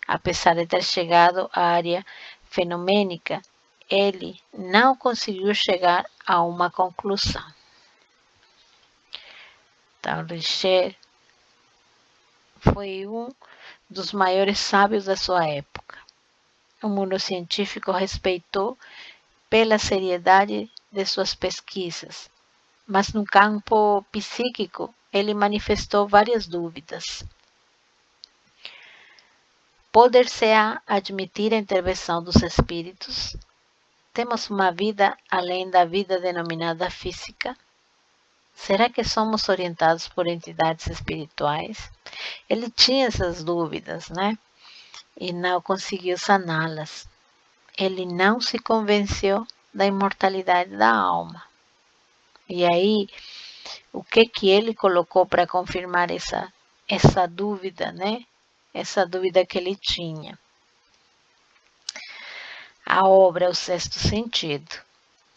Apesar de ter chegado à área fenomênica, ele não conseguiu chegar a uma conclusão. Então, Richet foi um dos maiores sábios da sua época. O mundo científico respeitou pela seriedade de suas pesquisas, mas no campo psíquico ele manifestou várias dúvidas. Poder-se-á admitir a intervenção dos espíritos? Temos uma vida além da vida denominada física? Será que somos orientados por entidades espirituais? Ele tinha essas dúvidas, né? E não conseguiu saná-las. Ele não se convenceu da imortalidade da alma. E aí, o que ele colocou para confirmar essa dúvida, né? Essa dúvida que ele tinha. A obra O Sexto Sentido,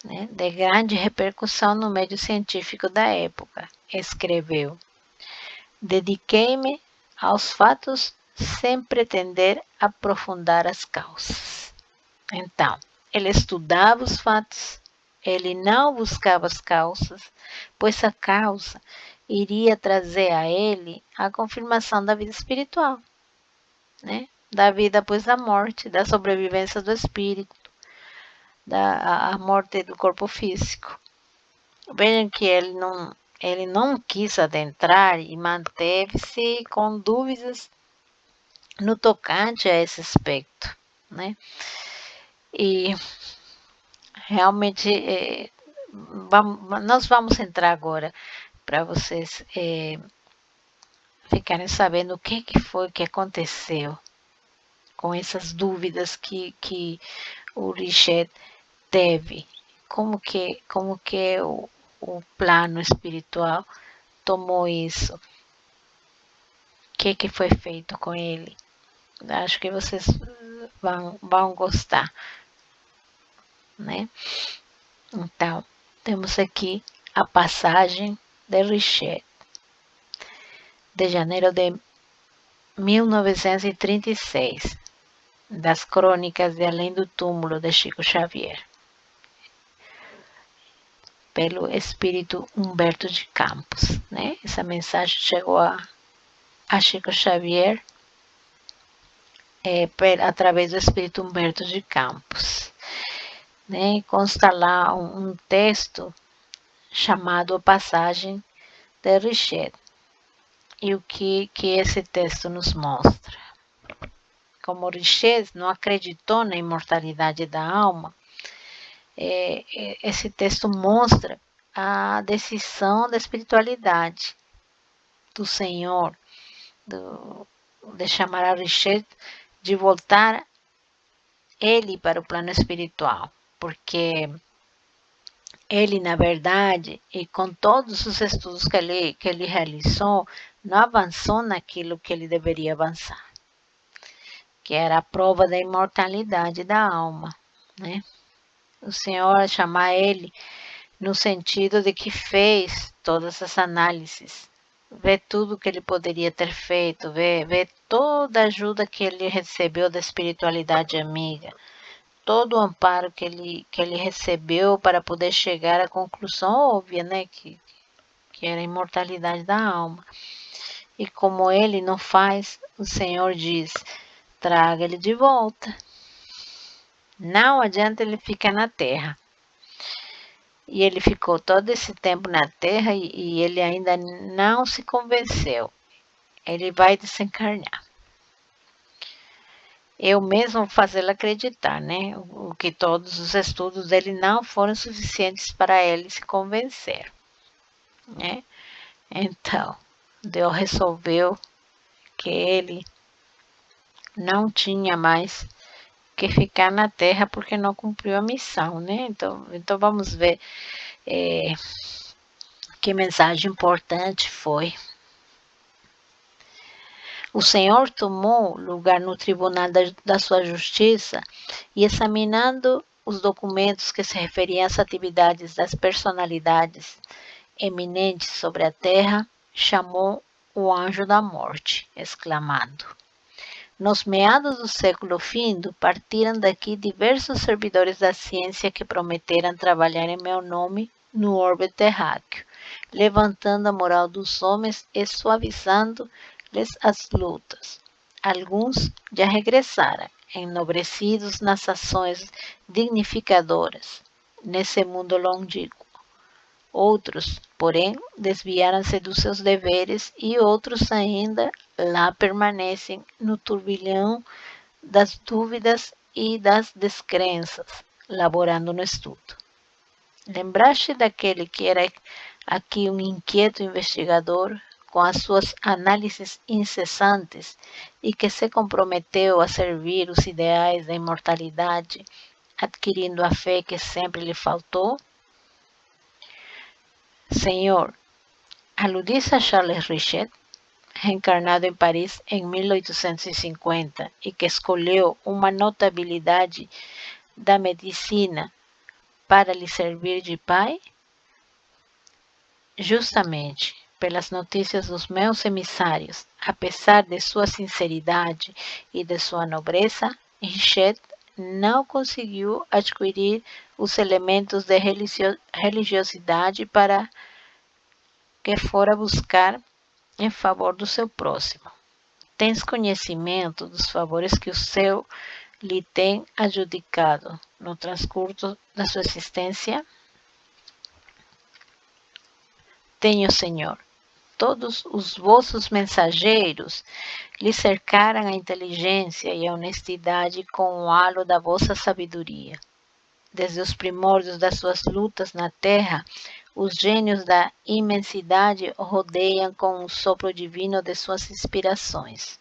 né? De grande repercussão no meio científico da época, escreveu: dediquei-me aos fatos sem pretender aprofundar as causas. Então, ele estudava os fatos, ele não buscava as causas, pois a causa iria trazer a ele a confirmação da vida espiritual, né? Da vida após a morte, da sobrevivência do espírito, da morte do corpo físico. Vejam que ele não quis adentrar e manteve-se com dúvidas no tocante a esse aspecto, né? E realmente nós vamos entrar agora para vocês ficarem sabendo o que foi que aconteceu com essas dúvidas que o Richet teve, como que o plano espiritual tomou isso, o que foi feito com ele. Acho que vocês vão gostar, né? Então, temos aqui a passagem de Richet, de janeiro de 1936, das crônicas de Além do Túmulo de Chico Xavier, pelo espírito Humberto de Campos, né? Essa mensagem chegou a Chico Xavier através do espírito Humberto de Campos, né? Consta lá um texto chamado A Passagem de Richet. E o que esse texto nos mostra? Como Richet não acreditou na imortalidade da alma, esse texto mostra a decisão da espiritualidade do Senhor, de chamar a Richet de voltar ele para o plano espiritual, porque ele, na verdade, e com todos os estudos que ele realizou, não avançou naquilo que ele deveria avançar, que era a prova da imortalidade da alma, né? O Senhor chamar ele no sentido de que fez todas as análises, vê tudo que ele poderia ter feito, vê toda a ajuda que ele recebeu da espiritualidade amiga, todo o amparo que ele recebeu para poder chegar à conclusão óbvia, né, que era a imortalidade da alma. E como ele não faz, o Senhor diz, traga ele de volta. Não adianta ele ficar na terra. E ele ficou todo esse tempo na terra e ele ainda não se convenceu. Ele vai desencarnar. Eu mesmo vou fazê-lo acreditar, né? O que todos os estudos dele não foram suficientes para ele se convencer, né? Então, Deus resolveu que ele não tinha mais que ficar na terra porque não cumpriu a missão, né? Então vamos ver que mensagem importante foi. O Senhor tomou lugar no tribunal da sua justiça e, examinando os documentos que se referiam às atividades das personalidades eminentes sobre a terra, chamou o anjo da morte, exclamando: nos meados do século findo, partiram daqui diversos servidores da ciência que prometeram trabalhar em meu nome no orbe terráqueo, levantando a moral dos homens e suavizando-lhes as lutas. Alguns já regressaram, enobrecidos nas ações dignificadoras, nesse mundo longínquo. Outros, porém, desviaram-se dos seus deveres e outros ainda lá permanecem no turbilhão das dúvidas e das descrenças, laborando no estudo. Lembraste daquele que era aqui um inquieto investigador, com as suas análises incessantes e que se comprometeu a servir os ideais da imortalidade, adquirindo a fé que sempre lhe faltou? Senhor, aludís a Charles Richet, reencarnado em Paris em 1850 e que escolheu uma notabilidade da medicina para lhe servir de pai? Justamente pelas notícias dos meus emissários, apesar de sua sinceridade e de sua nobreza, Richet não conseguiu adquirir os elementos de religiosidade para que fora buscar em favor do seu próximo. Tens conhecimento dos favores que o céu lhe tem adjudicado no transcurso da sua existência? Tenho, Senhor. Todos os vossos mensageiros lhe cercaram a inteligência e a honestidade com o halo da vossa sabedoria. Desde os primórdios das suas lutas na terra, os gênios da imensidade o rodeiam com o sopro divino de suas inspirações.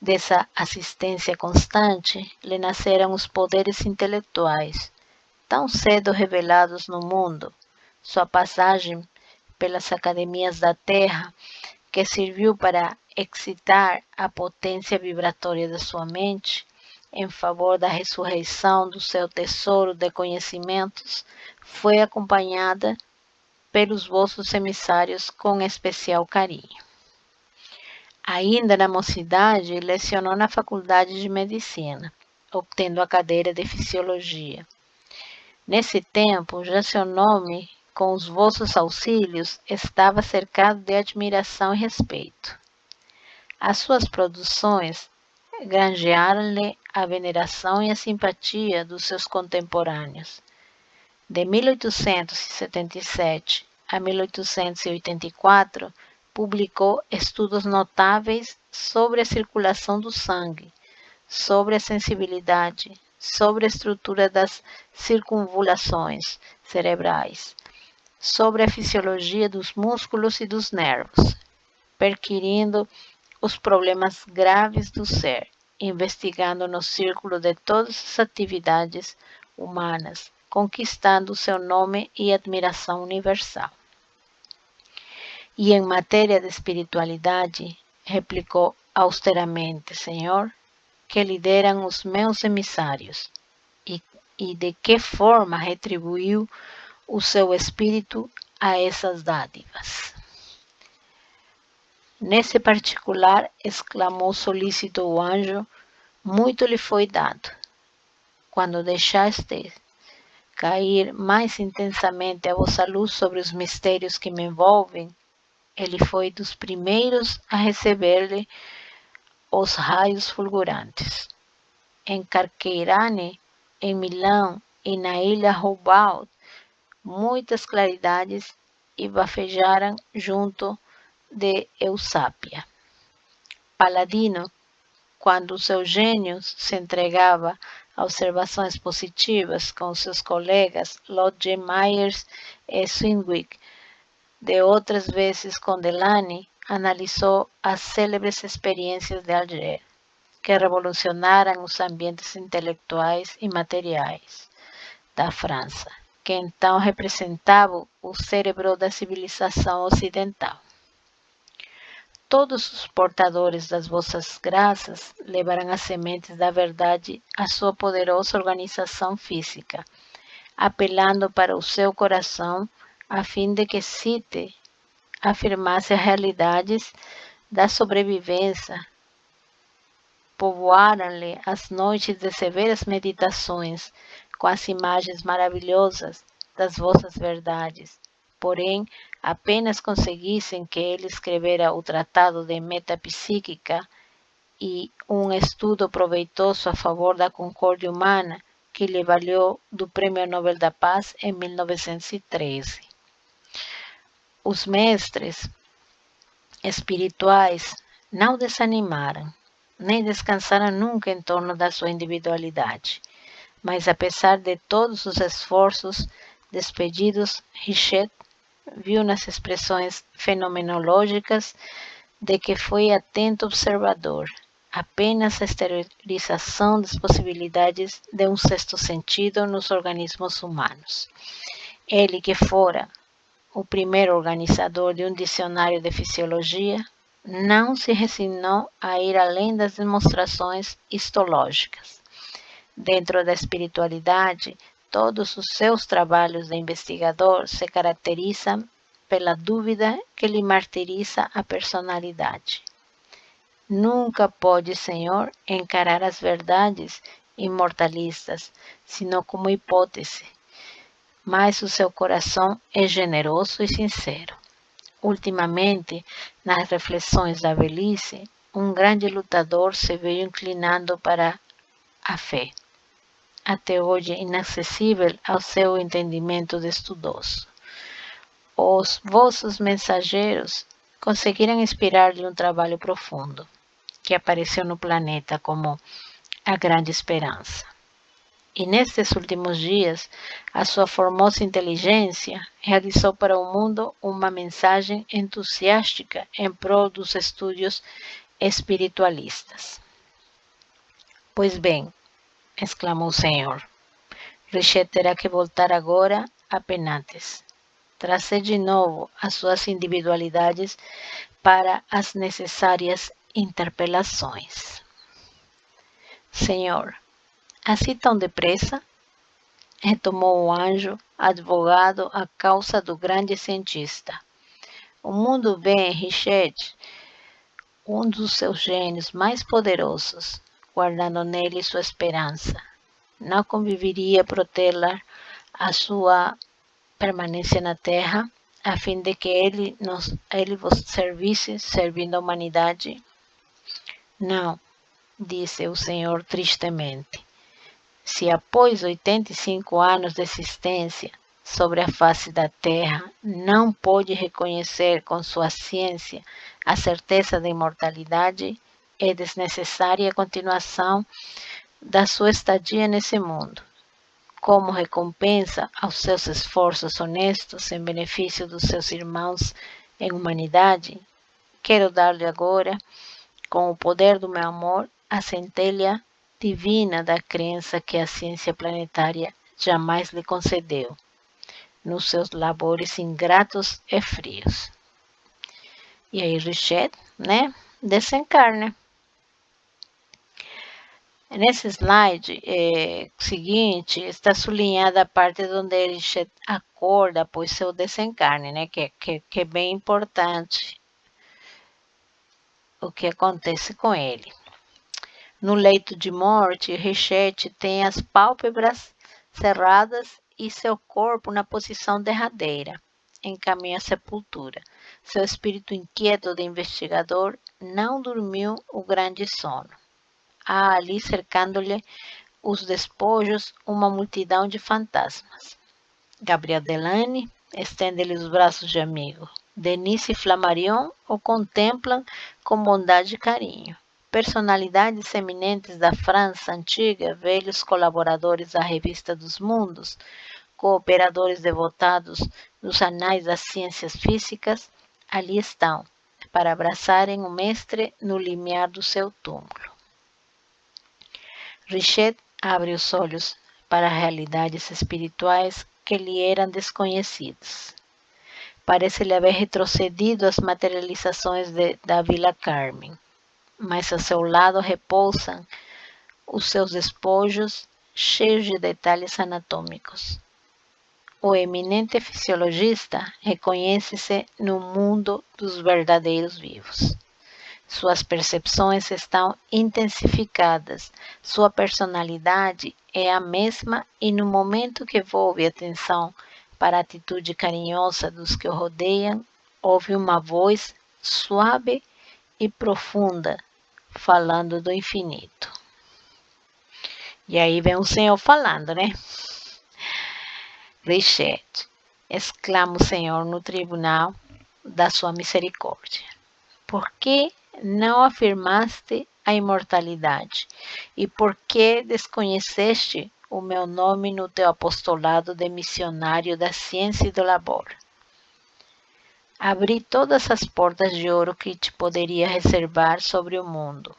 Dessa assistência constante lhe nasceram os poderes intelectuais, tão cedo revelados no mundo. Sua passagem pelas academias da terra, que serviu para excitar a potência vibratória da sua mente, em favor da ressurreição do seu tesouro de conhecimentos, foi acompanhada pelos vossos emissários com especial carinho. Ainda na mocidade, lecionou na Faculdade de Medicina, obtendo a cadeira de Fisiologia. Nesse tempo, já seu nome, com os vossos auxílios, estava cercado de admiração e respeito. As suas produções granjearam-lhe a veneração e a simpatia dos seus contemporâneos. De 1877 a 1884, publicou estudos notáveis sobre a circulação do sangue, sobre a sensibilidade, sobre a estrutura das circunvulações cerebrais, sobre a fisiologia dos músculos e dos nervos, perquirindo os problemas graves do ser, investigando no círculo de todas as atividades humanas, conquistando seu nome e admiração universal. E em matéria de espiritualidade, replicou austeramente: Senhor, que lideram os meus emissários, e de que forma retribuiu o seu espírito a essas dádivas. Nesse particular, exclamou solícito o anjo, muito lhe foi dado. Quando deixaste cair mais intensamente a vossa luz sobre os mistérios que me envolvem, ele foi dos primeiros a receber-lhe os raios fulgurantes. Em Carqueirane, em Milão e na ilha Rubaud, muitas claridades e bafejaram junto de Eusápia. Paladino, quando o seu gênio se entregava a observações positivas com seus colegas Lodge Myers e Swinwick, de outras vezes com Delany, analisou as célebres experiências de Alger, que revolucionaram os ambientes intelectuais e materiais da França, que então representava o cérebro da civilização ocidental. Todos os portadores das vossas graças levarão as sementes da verdade à sua poderosa organização física, apelando para o seu coração a fim de que cite, afirmasse as realidades da sobrevivência. Povoaram-lhe as noites de severas meditações com as imagens maravilhosas das vossas verdades. Porém, apenas conseguissem que ele escrevera o Tratado de Metapsíquica e um estudo proveitoso a favor da concórdia humana, que lhe valeu do Prêmio Nobel da Paz em 1913. Os mestres espirituais não desanimaram, nem descansaram nunca em torno da sua individualidade. Mas, apesar de todos os esforços despedidos, Richet viu nas expressões fenomenológicas de que foi atento observador apenas a exteriorização das possibilidades de um sexto sentido nos organismos humanos. Ele, que fora o primeiro organizador de um dicionário de fisiologia, não se resignou a ir além das demonstrações histológicas. Dentro da espiritualidade, todos os seus trabalhos de investigador se caracterizam pela dúvida que lhe martiriza a personalidade. Nunca pode, Senhor, encarar as verdades imortalistas, senão como hipótese, mas o seu coração é generoso e sincero. Ultimamente, nas reflexões da velhice, um grande lutador se veio inclinando para a fé, até hoje inacessível ao seu entendimento de estudoso. Os vossos mensageiros conseguiram inspirar-lhe um trabalho profundo, que apareceu no planeta como a grande esperança. E nestes últimos dias, a sua formosa inteligência realizou para o mundo uma mensagem entusiástica em prol dos estudos espiritualistas. Pois bem, exclamou o Senhor, Richet terá que voltar agora a Penates, trazer de novo as suas individualidades para as necessárias interpelações. Senhor, assim tão depressa? Retomou o anjo, advogado à causa do grande cientista. O mundo vê em Richet um dos seus gênios mais poderosos, guardando nele sua esperança. Não conviveria protelar a sua permanência na terra, a fim de que ele vos servisse, servindo a humanidade? Não, disse o Senhor tristemente. Se após 85 anos de existência sobre a face da terra não pôde reconhecer com sua ciência a certeza da imortalidade, é desnecessária a continuação da sua estadia nesse mundo. Como recompensa aos seus esforços honestos em benefício dos seus irmãos em humanidade, quero dar-lhe agora, com o poder do meu amor, a centelha divina da crença que a ciência planetária jamais lhe concedeu, nos seus labores ingratos e frios. E aí Richet, desencarna. Nesse slide seguinte, está sublinhada a parte onde ele acorda após seu desencarne, né? Que é bem importante o que acontece com ele. No leito de morte, Richet tem as pálpebras cerradas e seu corpo na posição derradeira, em caminho à sepultura. Seu espírito inquieto de investigador não dormiu o grande sono. Há ali cercando-lhe os despojos uma multidão de fantasmas. Gabriel Delany estende-lhe os braços de amigo. Denise e Flammarion o contemplam com bondade e carinho. Personalidades eminentes da França antiga, velhos colaboradores da Revista dos Mundos, cooperadores devotados nos anais das ciências físicas, ali estão, para abraçarem o mestre no limiar do seu túmulo. Richet abre os olhos para realidades espirituais que lhe eram desconhecidas. Parece-lhe haver retrocedido às materializações da Vila Carmen, mas a seu lado repousam os seus despojos cheios de detalhes anatômicos. O eminente fisiologista reconhece-se no mundo dos verdadeiros vivos. Suas percepções estão intensificadas, sua personalidade é a mesma e no momento que volve atenção para a atitude carinhosa dos que o rodeiam, ouve uma voz suave e profunda falando do infinito. E aí vem o Senhor falando, né? Richet, exclama o Senhor no tribunal da sua misericórdia. Por que não afirmaste a imortalidade? E por que desconheceste o meu nome no teu apostolado de missionário da ciência e do labor? Abri todas as portas de ouro que te poderia reservar sobre o mundo.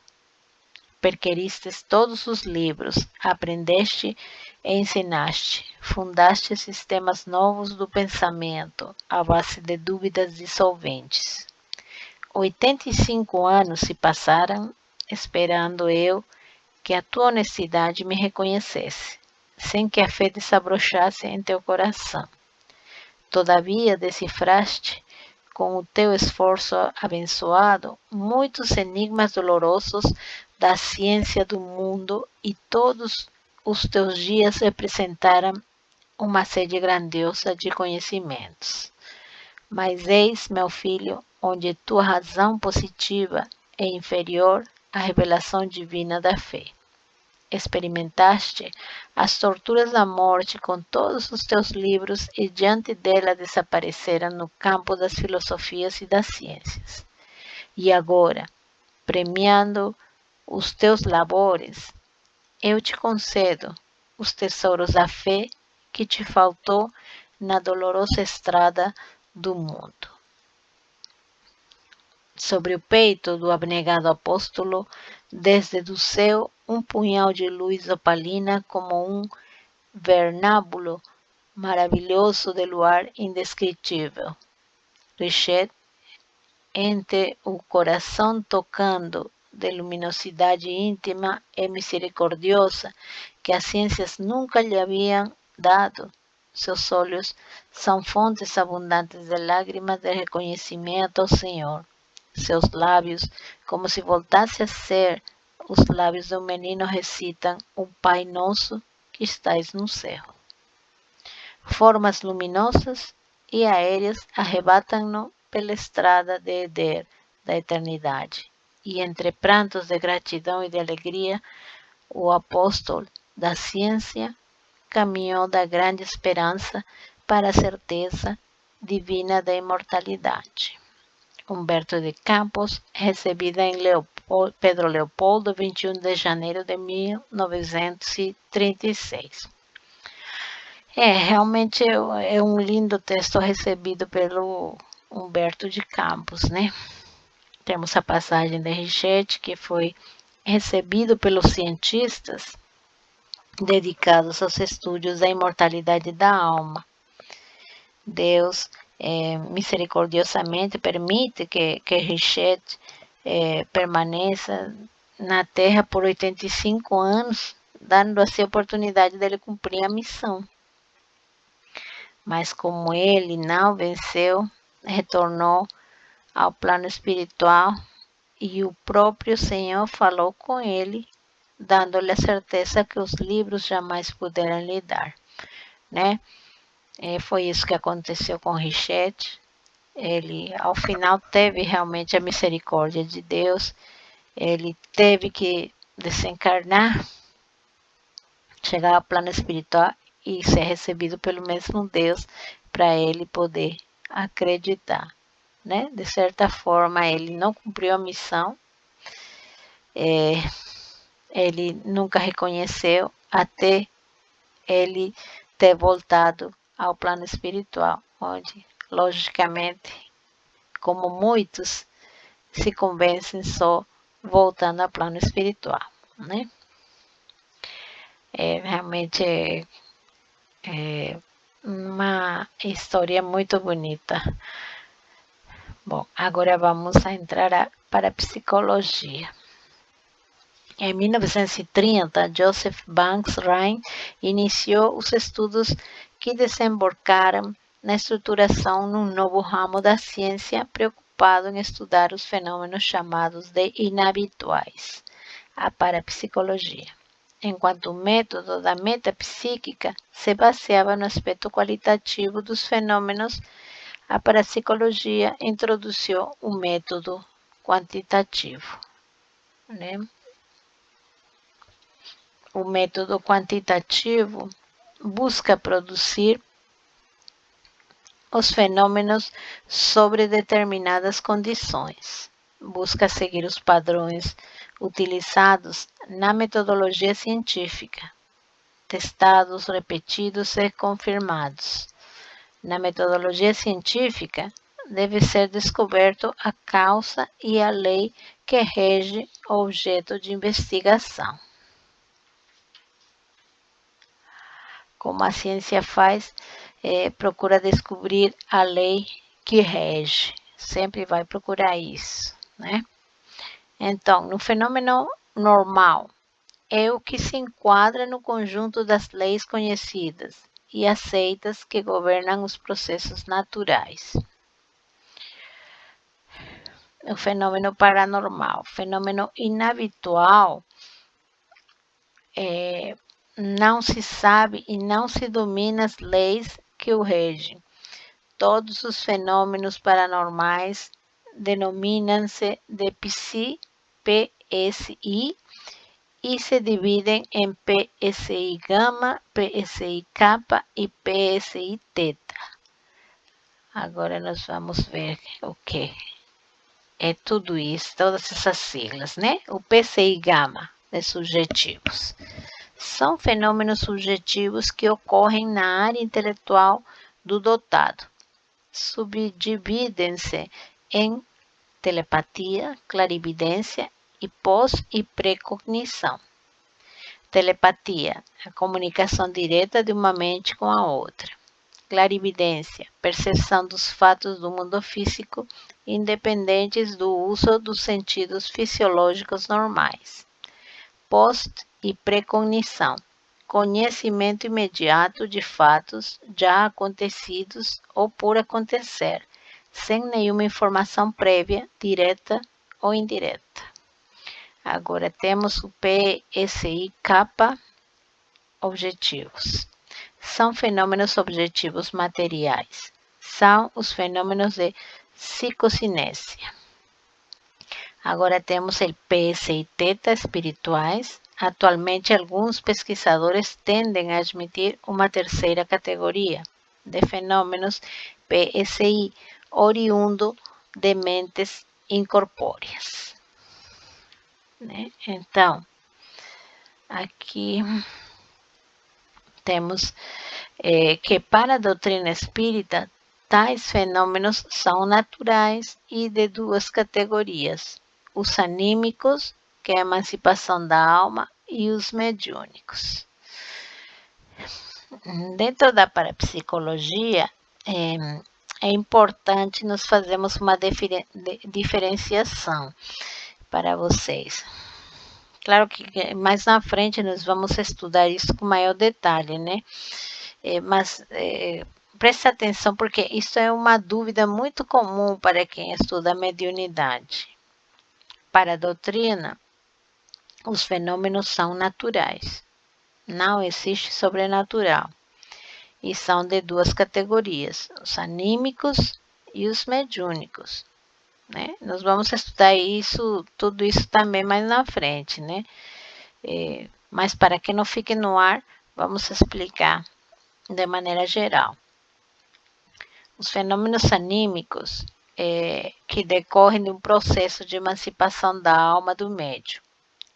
Perquiristes todos os livros, aprendeste e ensinaste, fundaste sistemas novos do pensamento, à base de dúvidas dissolventes. 85 anos se passaram, esperando eu que a tua honestidade me reconhecesse, sem que a fé desabrochasse em teu coração. Todavia decifraste, com o teu esforço abençoado, muitos enigmas dolorosos da ciência do mundo e todos os teus dias representaram uma sede grandiosa de conhecimentos. Mas eis, meu filho, onde tua razão positiva é inferior à revelação divina da fé. Experimentaste as torturas da morte com todos os teus livros e diante dela desapareceram no campo das filosofias e das ciências. E agora, premiando os teus labores, eu te concedo os tesouros da fé que te faltou na dolorosa estrada do mundo. Sobre o peito do abnegado apóstolo, desde do céu, um punhal de luz opalina como um vernáculo maravilhoso de luar indescritível. Richet, entre o coração tocando de luminosidade íntima e misericordiosa que as ciências nunca lhe haviam dado. Seus olhos são fontes abundantes de lágrimas de reconhecimento ao Senhor. Seus lábios, como se voltasse a ser os lábios de um menino, recitam o Pai Nosso que estais no céu. Formas luminosas e aéreas arrebatam-no pela estrada de Eder da eternidade. E entre prantos de gratidão e de alegria, o apóstolo da ciência caminhou da grande esperança para a certeza divina da imortalidade. Humberto de Campos, recebida em Pedro Leopoldo, 21 de janeiro de 1936. Realmente é um lindo texto recebido pelo Humberto de Campos, né? Temos a passagem de Richet, que foi recebido pelos cientistas dedicados aos estudos da imortalidade da alma. Deus misericordiosamente permite que Richet permaneça na Terra por 85 anos, dando assim a oportunidade dele cumprir a missão. Mas como ele não venceu, retornou ao plano espiritual e o próprio Senhor falou com ele, dando-lhe a certeza que os livros jamais puderam lhe dar, né? Foi isso que aconteceu com Richette. Ele, ao final, teve realmente a misericórdia de Deus. Ele teve que desencarnar, chegar ao plano espiritual e ser recebido pelo mesmo Deus para ele poder acreditar, né? De certa forma, ele não cumpriu a missão, ele nunca reconheceu até ele ter voltado ao plano espiritual, onde, logicamente, como muitos se convencem só voltando ao plano espiritual, né? Realmente é uma história muito bonita. Bom, agora vamos entrar para a psicologia. Em 1930, Joseph Banks Rhine iniciou os estudos que desembocaram na estruturação de um novo ramo da ciência preocupado em estudar os fenômenos chamados de inabituais, a parapsicologia. Enquanto o método da metapsíquica se baseava no aspecto qualitativo dos fenômenos, a parapsicologia introduziu o método quantitativo, né? O método quantitativo busca produzir os fenômenos sobre determinadas condições. Busca seguir os padrões utilizados na metodologia científica, testados, repetidos e confirmados. Na metodologia científica, deve ser descoberto a causa e a lei que rege o objeto de investigação. Como a ciência faz, procura descobrir a lei que rege. Sempre vai procurar isso, né? Então, no fenômeno normal, é o que se enquadra no conjunto das leis conhecidas e aceitas que governam os processos naturais. O fenômeno paranormal, fenômeno inabitual, não se sabe e não se domina as leis que o regem. Todos os fenômenos paranormais denominam-se de PSI e se dividem em PSI gama, PSI kappa e PSI teta. Agora nós vamos ver o que é tudo isso, todas essas siglas, né? O PSI gama de subjetivos. São fenômenos subjetivos que ocorrem na área intelectual do dotado. Subdividem-se em telepatia, clarividência e pós- e precognição. Telepatia, a comunicação direta de uma mente com a outra. Clarividência, percepção dos fatos do mundo físico, independentes do uso dos sentidos fisiológicos normais. Post- e precognição, conhecimento imediato de fatos já acontecidos ou por acontecer, sem nenhuma informação prévia, direta ou indireta. Agora temos o PSI kappa, objetivos. São fenômenos objetivos materiais. São os fenômenos de psicocinésia. Agora temos o PSI teta, espirituais. Atualmente, alguns pesquisadores tendem a admitir uma terceira categoria de fenômenos PSI, oriundo de mentes incorpóreas, né? Então, aqui temos que para a doutrina espírita, tais fenômenos são naturais e de duas categorias: os anímicos, que é a emancipação da alma, e os mediúnicos. Dentro da parapsicologia, é importante nós fazermos uma diferenciação para vocês. Claro que mais na frente nós vamos estudar isso com maior detalhe, né? Mas preste atenção, porque isso é uma dúvida muito comum para quem estuda mediunidade. Para a doutrina, os fenômenos são naturais. Não existe sobrenatural. E são de duas categorias, os anímicos e os mediúnicos. Né? Nós vamos estudar tudo isso também mais na frente, né? Mas para que não fique no ar, vamos explicar de maneira geral. Os fenômenos anímicos que decorrem de um processo de emancipação da alma do médium.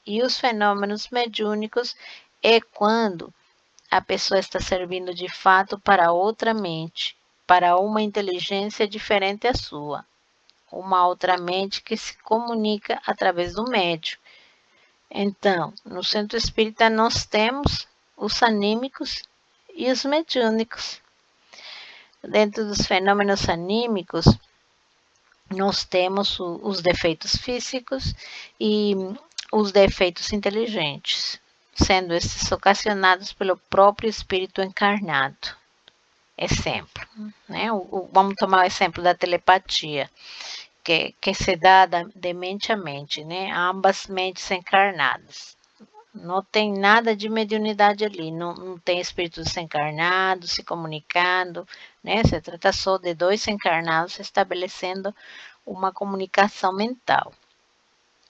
E os fenômenos mediúnicos é quando a pessoa está servindo de fato para outra mente, para uma inteligência diferente da sua, uma outra mente que se comunica através do médium. Então, no centro espírita nós temos os anímicos e os mediúnicos. Dentro dos fenômenos anímicos, nós temos os defeitos físicos e os defeitos inteligentes, sendo esses ocasionados pelo próprio espírito encarnado. Exemplo, né? Vamos tomar o exemplo da telepatia, que se dá de mente a mente, né? Ambas mentes encarnadas. Não tem nada de mediunidade ali, não tem espíritos encarnados se comunicando, né? Se trata só de dois encarnados estabelecendo uma comunicação mental.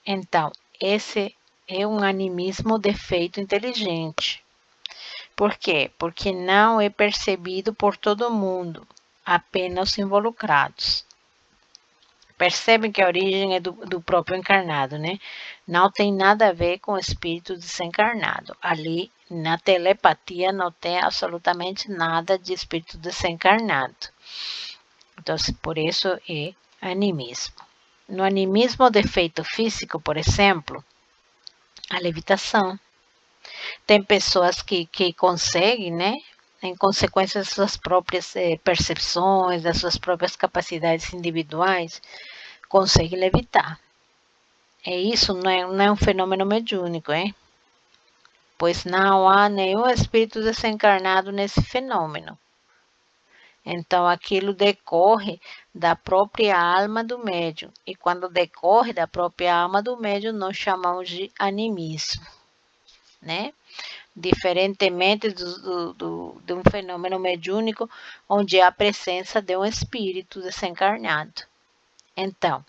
Então, esse é um animismo defeito inteligente. Por quê? Porque não é percebido por todo mundo, apenas os involucrados. Percebem que a origem é do próprio encarnado, né? Não tem nada a ver com o espírito desencarnado. Ali, na telepatia, não tem absolutamente nada de espírito desencarnado. Então, por isso é animismo. No animismo, o defeito físico, por exemplo, a levitação. Tem pessoas que conseguem, né? Em consequência das suas próprias percepções, das suas próprias capacidades individuais, consegue levitar. Isso não é um fenômeno mediúnico, hein? Pois não há nenhum espírito desencarnado nesse fenômeno. Então, aquilo decorre da própria alma do médium. E quando decorre da própria alma do médium, nós chamamos de animismo, né? Diferentemente de um fenômeno mediúnico, onde há a presença de um espírito desencarnado. Então,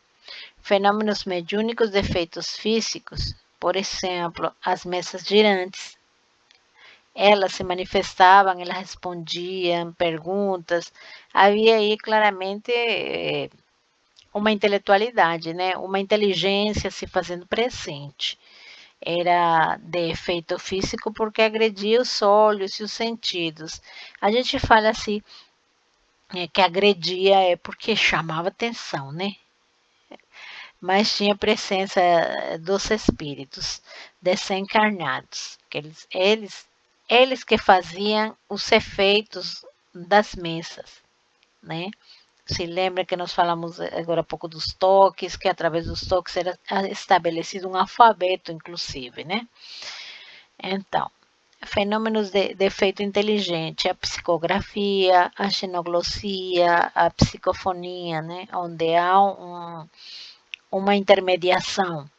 fenômenos mediúnicos de efeitos físicos, por exemplo, as mesas girantes. Elas se manifestavam, elas respondiam perguntas. Havia aí claramente uma intelectualidade, né? Uma inteligência se fazendo presente. Era de efeito físico porque agredia os olhos e os sentidos. A gente fala assim, que agredia é porque chamava atenção, né? Mas tinha presença dos espíritos desencarnados, que eles que faziam os efeitos das mesas, né? Se lembra que nós falamos agora há pouco dos toques, que através dos toques era estabelecido um alfabeto, inclusive, né? Então, fenômenos de efeito inteligente, a psicografia, a xenoglossia, a psicofonia, né? Onde há uma intermediação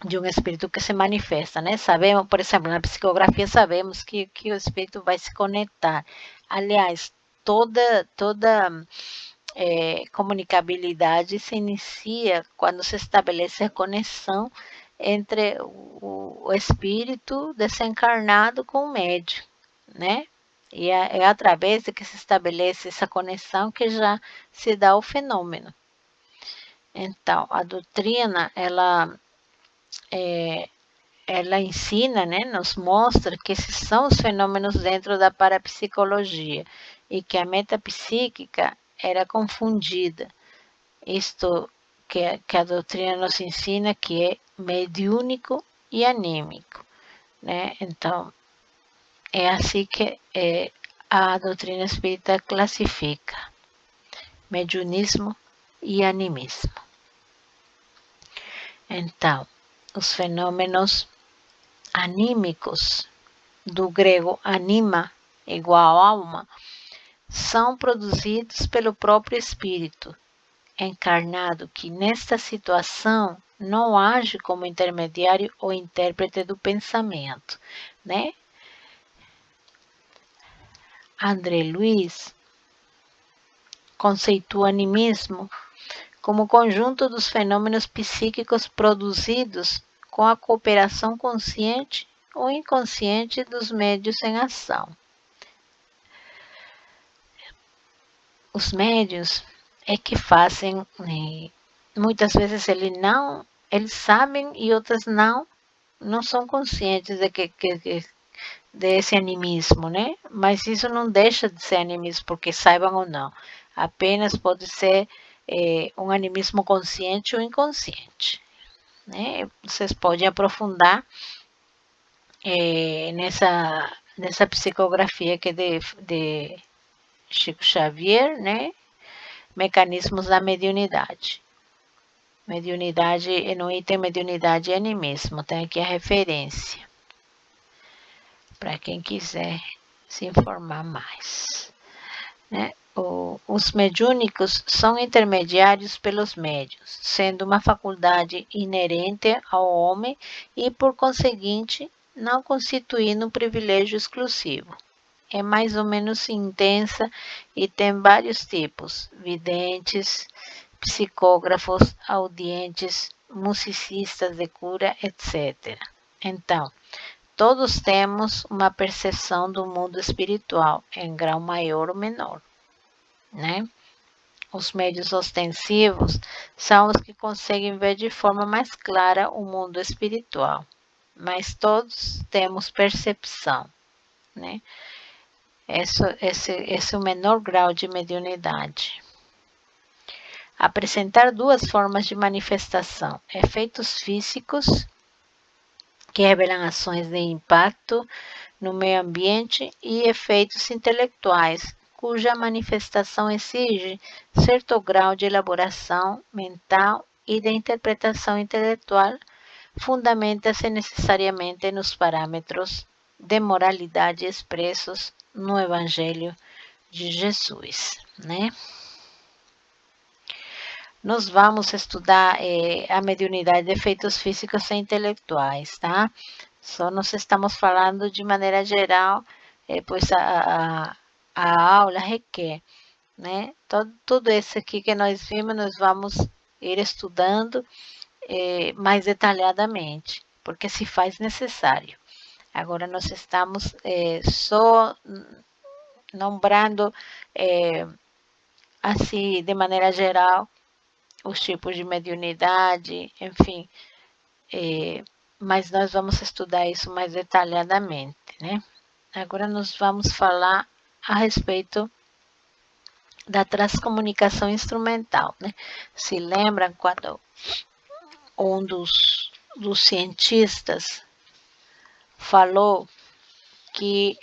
de um espírito que se manifesta, né? Sabemos, por exemplo, na psicografia sabemos que o espírito vai se conectar. Aliás, toda comunicabilidade se inicia quando se estabelece a conexão entre o espírito desencarnado com o médium, né? E é através de que se estabelece essa conexão que já se dá o fenômeno. Então, a doutrina, ela ensina, né, nos mostra que esses são os fenômenos dentro da parapsicologia e que a metapsíquica era confundida. Isto que a doutrina nos ensina que é mediúnico e anímico, né? Então, é assim que a doutrina espírita classifica mediunismo e animismo. Então, os fenômenos anímicos, do grego anima, igual alma, são produzidos pelo próprio espírito encarnado, que nesta situação não age como intermediário ou intérprete do pensamento, né? André Luiz conceitua animismo como conjunto dos fenômenos psíquicos produzidos com a cooperação consciente ou inconsciente dos médios em ação. Os médios é que fazem, muitas vezes eles sabem e outras não são conscientes desse animismo, né? Mas isso não deixa de ser animismo, porque saibam ou não. Apenas pode ser um animismo consciente ou inconsciente, né? Vocês podem aprofundar nessa psicografia que é de Chico Xavier, né? Mecanismos da mediunidade. Mediunidade, no item mediunidade e animismo, tem aqui a referência, para quem quiser se informar mais, né? Os mediúnicos são intermediários pelos médios, sendo uma faculdade inerente ao homem e, por conseguinte, não constituindo um privilégio exclusivo. É mais ou menos intensa e tem vários tipos: videntes, psicógrafos, audientes, musicistas de cura, etc. Então, todos temos uma percepção do mundo espiritual, em grau maior ou menor, né? Os médios ostensivos são os que conseguem ver de forma mais clara o mundo espiritual, mas todos temos percepção, né? Esse é o menor grau de mediunidade. Apresentar duas formas de manifestação: efeitos físicos, que revelam ações de impacto no meio ambiente, e efeitos intelectuais, cuja manifestação exige certo grau de elaboração mental e de interpretação intelectual, fundamenta-se necessariamente nos parâmetros de moralidade expressos no Evangelho de Jesus, né? Nós vamos estudar a mediunidade de efeitos físicos e intelectuais, tá? Só nós estamos falando de maneira geral, pois a aula requer, né? Tudo isso aqui que nós vimos, nós vamos ir estudando mais detalhadamente, porque se faz necessário. Agora nós estamos só nombrando, assim, de maneira geral, os tipos de mediunidade, enfim, mas nós vamos estudar isso mais detalhadamente, né? Agora nós vamos falar a respeito da transcomunicação instrumental, né? Se lembram quando um dos cientistas falou que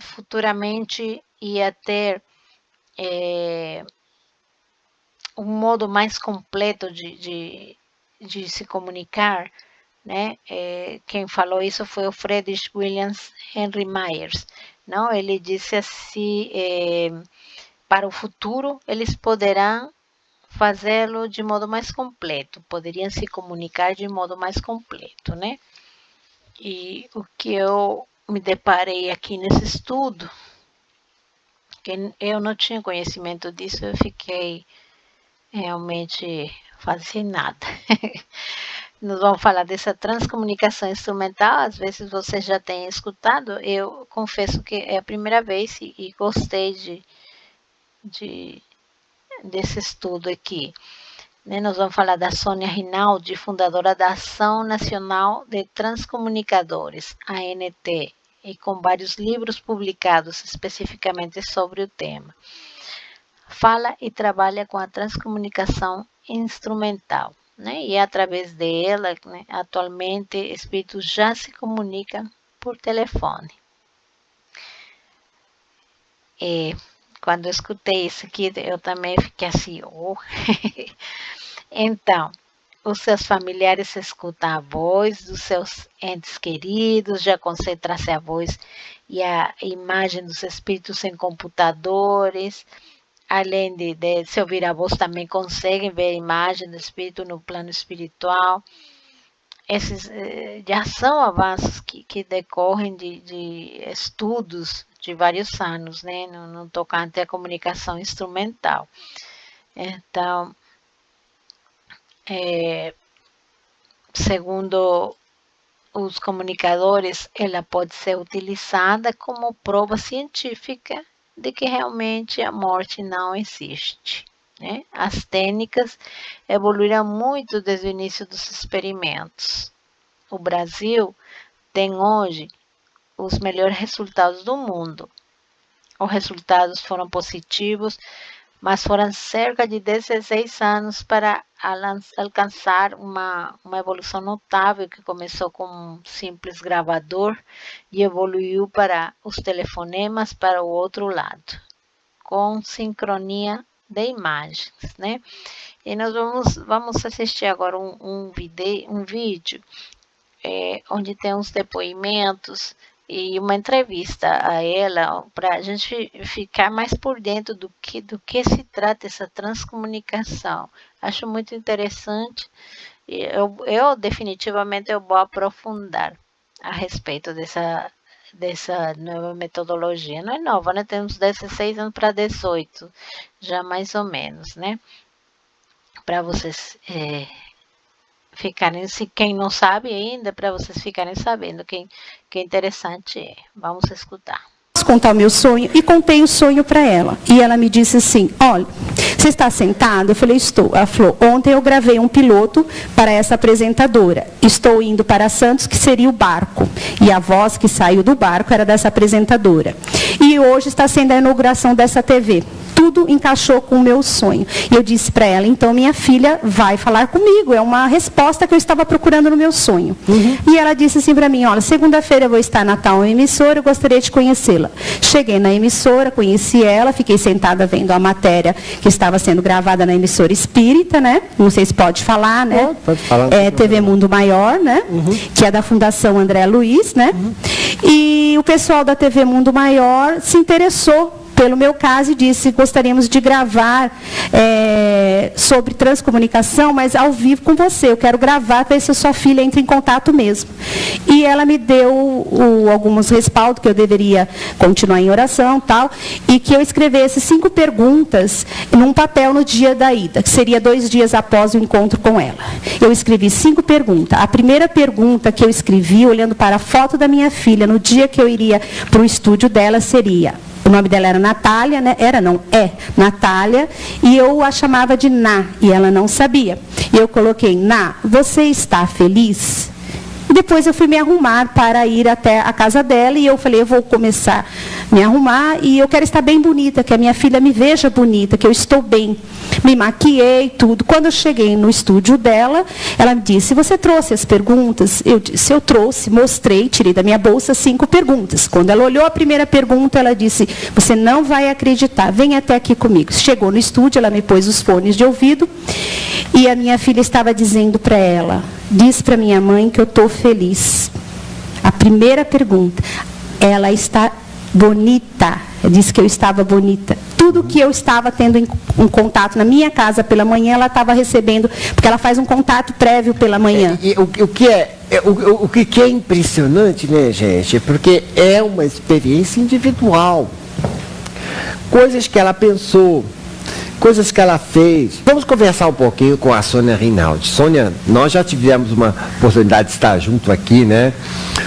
futuramente ia ter um modo mais completo de se comunicar, né? Quem falou isso foi o Friedrich William Henry Myers, não? Ele disse assim, para o futuro eles poderão fazê-lo de modo mais completo, poderiam se comunicar de modo mais completo, né? E o que eu me deparei aqui nesse estudo, que eu não tinha conhecimento disso, eu fiquei realmente fascinada. Nós vamos falar dessa transcomunicação instrumental, às vezes você já tem escutado, eu confesso que é a primeira vez e gostei desse estudo aqui. Né? Nós vamos falar da Sônia Rinaldi, fundadora da Ação Nacional de Transcomunicadores, ANT, e com vários livros publicados especificamente sobre o tema. Fala e trabalha com a transcomunicação instrumental, né? E através dela, né, atualmente, espíritos já se comunicam por telefone. Quando eu escutei isso aqui, eu também fiquei assim, oh. Então, os seus familiares escutam a voz dos seus entes queridos, já concentra-se a voz e a imagem dos espíritos em computadores. Além de se ouvir a voz, também conseguem ver a imagem do espírito no plano espiritual. Esses já são avanços que decorrem de estudos de vários anos, né, no tocante à comunicação instrumental. Então, segundo os comunicadores, ela pode ser utilizada como prova científica de que realmente a morte não existe, né? As técnicas evoluíram muito desde o início dos experimentos. O Brasil tem hoje os melhores resultados do mundo. Os resultados foram positivos, mas foram cerca de 16 anos para alcançar uma evolução notável que começou com um simples gravador e evoluiu para os telefonemas para o outro lado, com sincronia de imagens, né? E nós vamos assistir agora um vídeo onde tem uns depoimentos e uma entrevista a ela, para a gente ficar mais por dentro do que se trata essa transcomunicação. Acho muito interessante. Eu definitivamente vou aprofundar a respeito dessa nova metodologia. Não é nova, né? Temos 16 anos para 18, já mais ou menos, né? Para vocês ficarem, se quem não sabe ainda, para vocês ficarem sabendo que interessante é. Vamos escutar. Posso contar o meu sonho? E contei o sonho para ela. E ela me disse assim, olha, você está sentada? Eu falei, estou. Ela falou, ontem eu gravei um piloto para essa apresentadora. Estou indo para Santos, que seria o barco. E a voz que saiu do barco era dessa apresentadora. E hoje está sendo a inauguração dessa TV. Tudo encaixou com o meu sonho. E eu disse para ela, então minha filha vai falar comigo. É uma resposta que eu estava procurando no meu sonho. E ela disse assim para mim, olha, segunda-feira eu vou estar na tal emissora, eu gostaria de conhecê-la. Cheguei na emissora, conheci ela, fiquei sentada vendo a matéria que estava sendo gravada na emissora espírita, né? Não sei se pode falar, né? Pode falar. TV Mundo Maior, né? Que é da Fundação André Luiz, né? E o pessoal da TV Mundo Maior se interessou pelo meu caso e disse, gostaríamos de gravar sobre transcomunicação, mas ao vivo com você. Eu quero gravar para ver se a sua filha entra em contato mesmo. E ela me deu alguns respaldos que eu deveria continuar em oração tal, e que eu escrevesse 5 perguntas num papel no dia da ida, que seria 2 dias após o encontro com ela. Eu escrevi 5 perguntas. A primeira pergunta que eu escrevi, olhando para a foto da minha filha, no dia que eu iria para o estúdio dela, seria... O nome dela era Natália, né? É Natália, e eu a chamava de Ná, e ela não sabia. E eu coloquei, Ná, você está feliz? E depois eu fui me arrumar para ir até a casa dela, e eu falei, eu vou começar a me arrumar, e eu quero estar bem bonita, que a minha filha me veja bonita, que eu estou bem. Me maquiei, tudo. Quando eu cheguei no estúdio dela, ela me disse, você trouxe as perguntas? Eu disse, eu trouxe, mostrei, tirei da minha bolsa 5 perguntas. Quando ela olhou a primeira pergunta, ela disse, você não vai acreditar, vem até aqui comigo. Chegou no estúdio, ela me pôs os fones de ouvido, e a minha filha estava dizendo para ela, diz para minha mãe que eu estou feliz. A primeira pergunta, ela está bonita. Disse que eu estava bonita. Tudo que eu estava tendo um contato na minha casa pela manhã, ela estava recebendo, porque ela faz um contato prévio pela manhã. O que é impressionante, né, gente? Porque é uma experiência individual. Coisas que ela pensou, coisas que ela fez. Vamos conversar um pouquinho com a Sônia Rinaldi. Sônia, nós já tivemos uma oportunidade de estar junto aqui, né?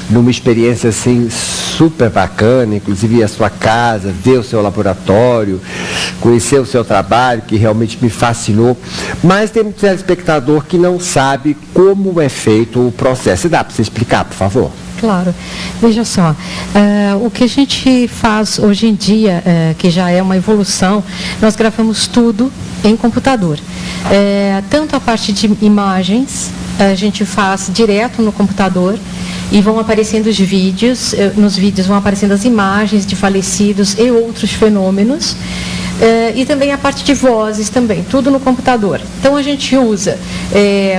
Numa experiência assim super bacana, inclusive ir à sua casa, ver o seu laboratório, conhecer o seu trabalho, que realmente me fascinou. Mas tem um telespectador que não sabe como é feito o processo. Dá para você explicar, por favor? Claro. Veja só, o que a gente faz hoje em dia, que já é uma evolução, nós gravamos tudo em computador. Tanto a parte de imagens, a gente faz direto no computador, e vão aparecendo os vídeos, nos vídeos vão aparecendo as imagens de falecidos e outros fenômenos. E também a parte de vozes também, tudo no computador. Então a gente usa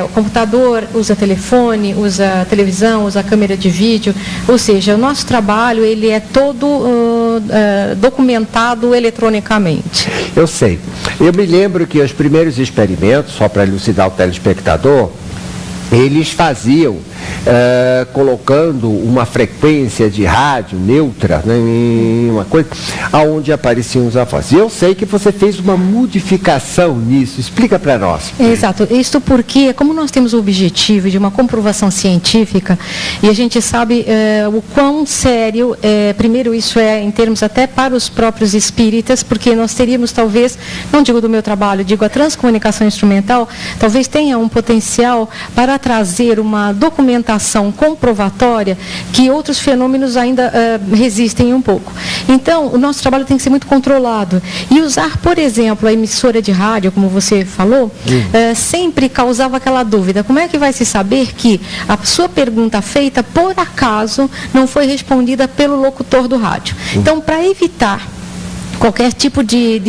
o computador, usa telefone, usa televisão, usa câmera de vídeo, ou seja, o nosso trabalho ele é todo documentado eletronicamente. Eu sei. Eu me lembro que os primeiros experimentos, só para elucidar o telespectador, eles faziam colocando uma frequência de rádio neutra, né, em uma coisa, aonde apareciam os avós. E eu sei que você fez uma modificação nisso. Explica para nós. Exato. Isto porque, como nós temos o objetivo de uma comprovação científica, e a gente sabe o quão sério, primeiro isso é em termos até para os próprios espíritas, porque nós teríamos talvez, não digo do meu trabalho, digo a transcomunicação instrumental, talvez tenha um potencial para trazer uma documentação comprovatória que outros fenômenos ainda resistem um pouco. Então, o nosso trabalho tem que ser muito controlado. E usar, por exemplo, a emissora de rádio, como você falou, sempre causava aquela dúvida. Como é que vai se saber que a sua pergunta feita, por acaso, não foi respondida pelo locutor do rádio? Então, para evitar qualquer tipo de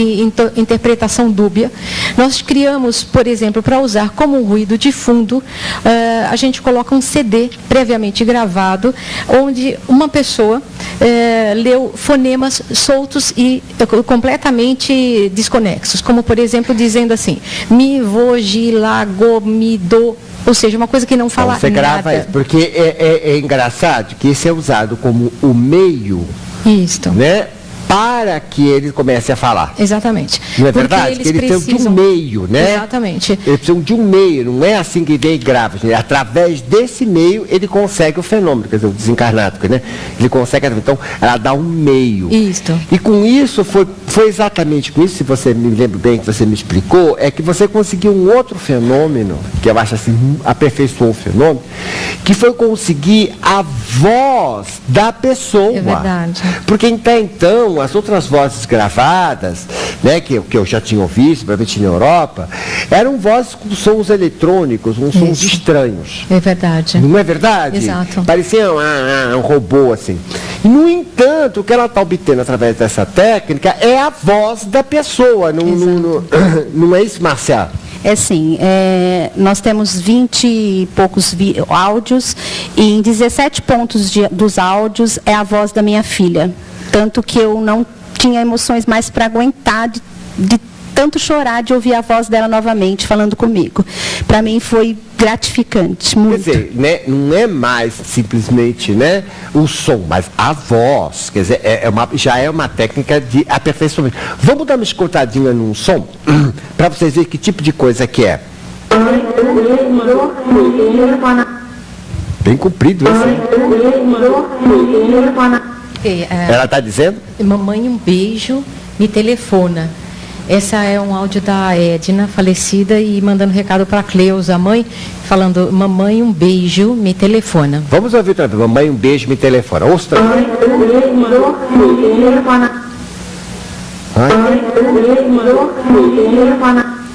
interpretação dúbia, nós criamos, por exemplo, para usar como ruído de fundo, a gente coloca um CD previamente gravado, onde uma pessoa leu fonemas soltos e completamente desconexos, como, por exemplo, dizendo assim, mi, vo, gi, la, go, mi, do. Ou seja, uma coisa que não fala você nada. Grava isso, porque é engraçado que esse é usado como o meio, Isto. né? Para que ele comece a falar. Exatamente. Não é verdade? Que ele precisa de um meio, né? Exatamente. Eles precisam de um meio, não é assim que vem e grava. Através desse meio, ele consegue o fenômeno, quer dizer, o desencarnado, né? Ele consegue, então, ela dá um meio. Isto. E com isso, foi exatamente com isso, se você me lembra bem que você me explicou, é que você conseguiu um outro fenômeno, que eu acho assim, aperfeiçoou o fenômeno, que foi conseguir a voz da pessoa. É verdade. Porque até então, as outras vozes gravadas, né, que eu já tinha ouvido, principalmente na Europa, eram vozes com sons eletrônicos, uns sons estranhos. É verdade. Não é verdade? Exato. Parecia um robô, assim. E, no entanto, o que ela está obtendo através dessa técnica é a voz da pessoa. Não é isso, Marcia? É sim, nós temos 20 e poucos áudios e em 17 pontos dos áudios é a voz da minha filha. Tanto que eu não tinha emoções mais para aguentar de tanto chorar de ouvir a voz dela novamente falando comigo. Para mim foi gratificante, muito. Quer dizer, né, não é mais simplesmente, né, o som, mas a voz. Quer dizer, já é uma técnica de aperfeiçoamento. Vamos dar uma escutadinha num som para vocês verem que tipo de coisa que é. Bem comprido esse, hein? Ela está dizendo? Mamãe, um beijo, me telefona. Essa é um áudio da Edna, falecida, e mandando recado para a Cleusa, a mãe, falando, mamãe, um beijo, me telefona. Vamos ouvir outra vez. Mamãe, um beijo, me telefona. Ouça.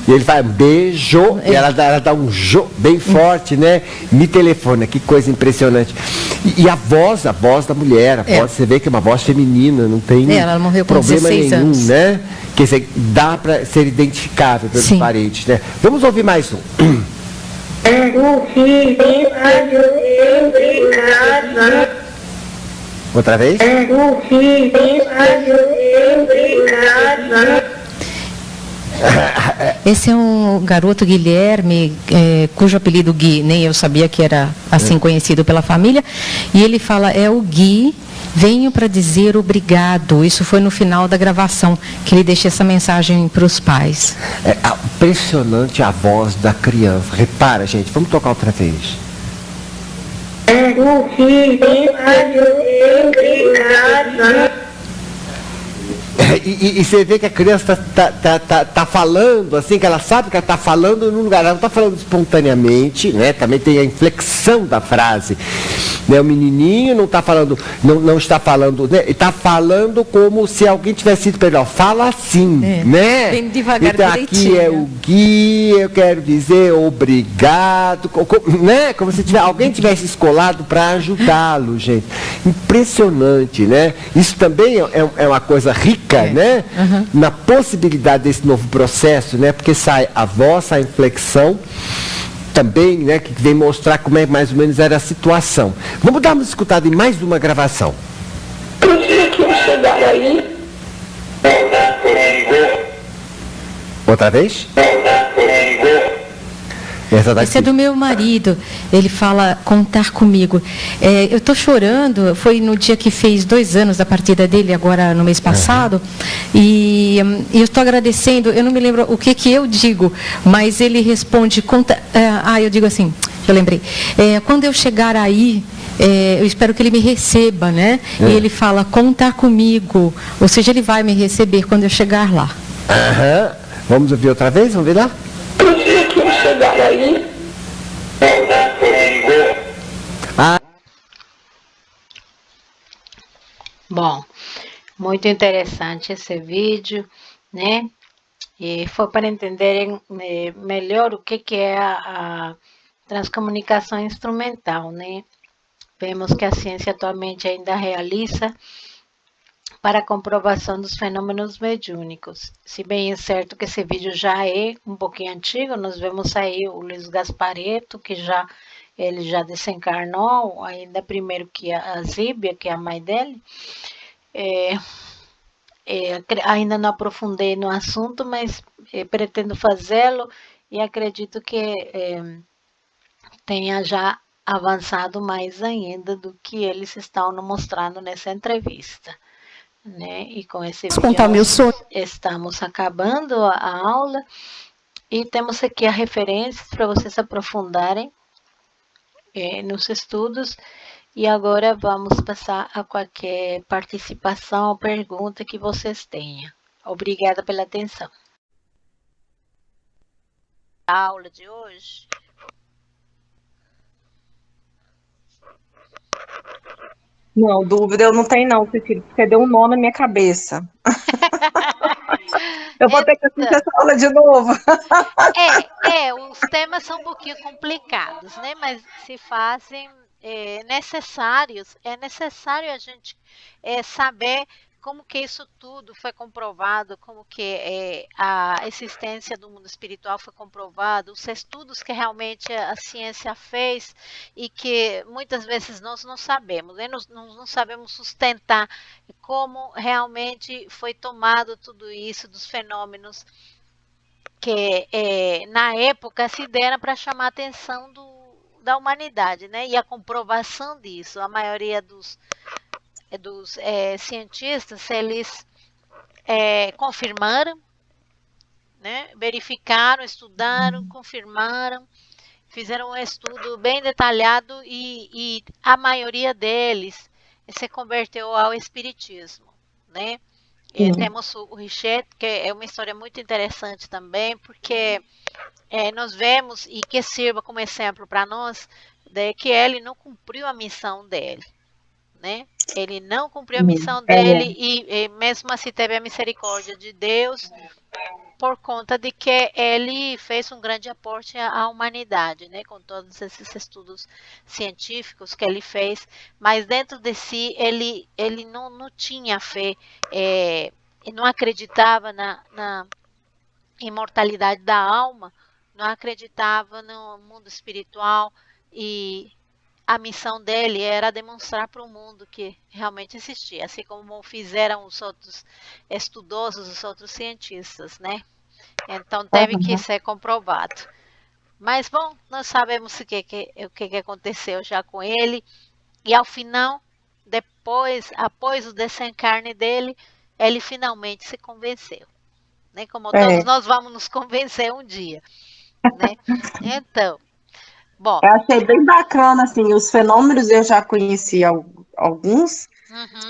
E ele faz beijo, e ela dá um jo bem forte, né? Me telefona, que coisa impressionante. E a voz da mulher, você vê que é uma voz feminina, não tem ela morreu com problema 16 nenhum, anos. né? Que dá para ser identificável pelos parentes, né? Vamos ouvir mais um. Outra vez? Esse é um garoto Guilherme, cujo apelido Gui, nem eu sabia que era assim conhecido pela família, e ele fala, é o Gui, venho para dizer obrigado. Isso foi no final da gravação, que ele deixa essa mensagem para os pais. É impressionante a voz da criança. Repara, gente, vamos tocar outra vez. E você vê que a criança tá falando, assim, que ela sabe que ela está falando num lugar, ela não está falando espontaneamente, né? Também tem a inflexão da frase. Né? O menininho não está falando, não está falando, né? Está falando como se alguém tivesse sido perdão. Fala assim, né? Bem devagar, então, aqui é o guia, eu quero dizer obrigado, né? Como se alguém tivesse escolado para ajudá-lo, gente. Impressionante, né? Isso também é uma coisa rica, né? Na possibilidade desse novo processo, né? Porque sai a voz, sai a inflexão, também, né, que vem mostrar como é mais ou menos era a situação. Vamos dar uma escutada em mais uma gravação. No dia que eu chegar aí, Outra vez? Essa daqui. Esse é do meu marido. Ele fala contar comigo. Eu estou chorando. Foi no dia que fez 2 anos da partida dele, agora no mês passado. E eu estou agradecendo. Eu não me lembro o que eu digo, mas ele responde. Eu digo assim, eu lembrei. Quando eu chegar aí, eu espero que ele me receba, né? E ele fala, contar comigo. Ou seja, ele vai me receber quando eu chegar lá. Vamos ouvir outra vez? Vamos ver lá? no dia que eu chegar aí, Bom, muito interessante esse vídeo, né? E foi para entenderem melhor o que é a transcomunicação instrumental, né? Vemos que a ciência atualmente ainda realiza para a comprovação dos fenômenos mediúnicos. Se bem é certo que esse vídeo já é um pouquinho antigo, nós vemos aí o Luiz Gasparetto, que ele já desencarnou, ainda primeiro que a Zíbia, que é a mãe dele. Ainda não aprofundei no assunto, mas pretendo fazê-lo e acredito que tenha já avançado mais ainda do que eles estão nos mostrando nessa entrevista. Né? E com esse vídeo estamos acabando a aula e temos aqui as referências para vocês aprofundarem nos estudos. E agora vamos passar a qualquer participação ou pergunta que vocês tenham. Obrigada pela atenção. A aula de hoje. Não, dúvida eu não tenho não, Cecília, porque deu um nó na minha cabeça. Eu vou ter que assistir essa aula de novo. Os temas são um pouquinho complicados, né? Mas se fazem necessários, é necessário a gente saber como que isso tudo foi comprovado, como que a existência do mundo espiritual foi comprovado, os estudos que realmente a ciência fez e que muitas vezes nós não sabemos, né? Nós não sabemos sustentar como realmente foi tomado tudo isso dos fenômenos que na época se deram para chamar a atenção da humanidade, né? E a comprovação disso, a maioria dos cientistas, eles confirmaram, né? Verificaram, estudaram, confirmaram, fizeram um estudo bem detalhado e a maioria deles se converteu ao espiritismo, né? Temos o Richet, que é uma história muito interessante também, porque nós vemos, e que sirva como exemplo para nós, que ele não cumpriu a missão dele, né? Ele não cumpriu a missão dele e mesmo assim teve a misericórdia de Deus por conta de que ele fez um grande aporte à humanidade, né? Com todos esses estudos científicos que ele fez, mas dentro de si ele não tinha fé, não acreditava na imortalidade da alma, não acreditava no mundo espiritual e a missão dele era demonstrar para o mundo que realmente existia, assim como fizeram os outros estudiosos, os outros cientistas, né? Então teve que ser comprovado. Mas bom, nós sabemos o que aconteceu já com ele e ao final, após o desencarne dele, ele finalmente se convenceu, né? Como todos nós vamos nos convencer um dia, né? Então, bom. Eu achei bem bacana, assim, os fenômenos eu já conheci alguns,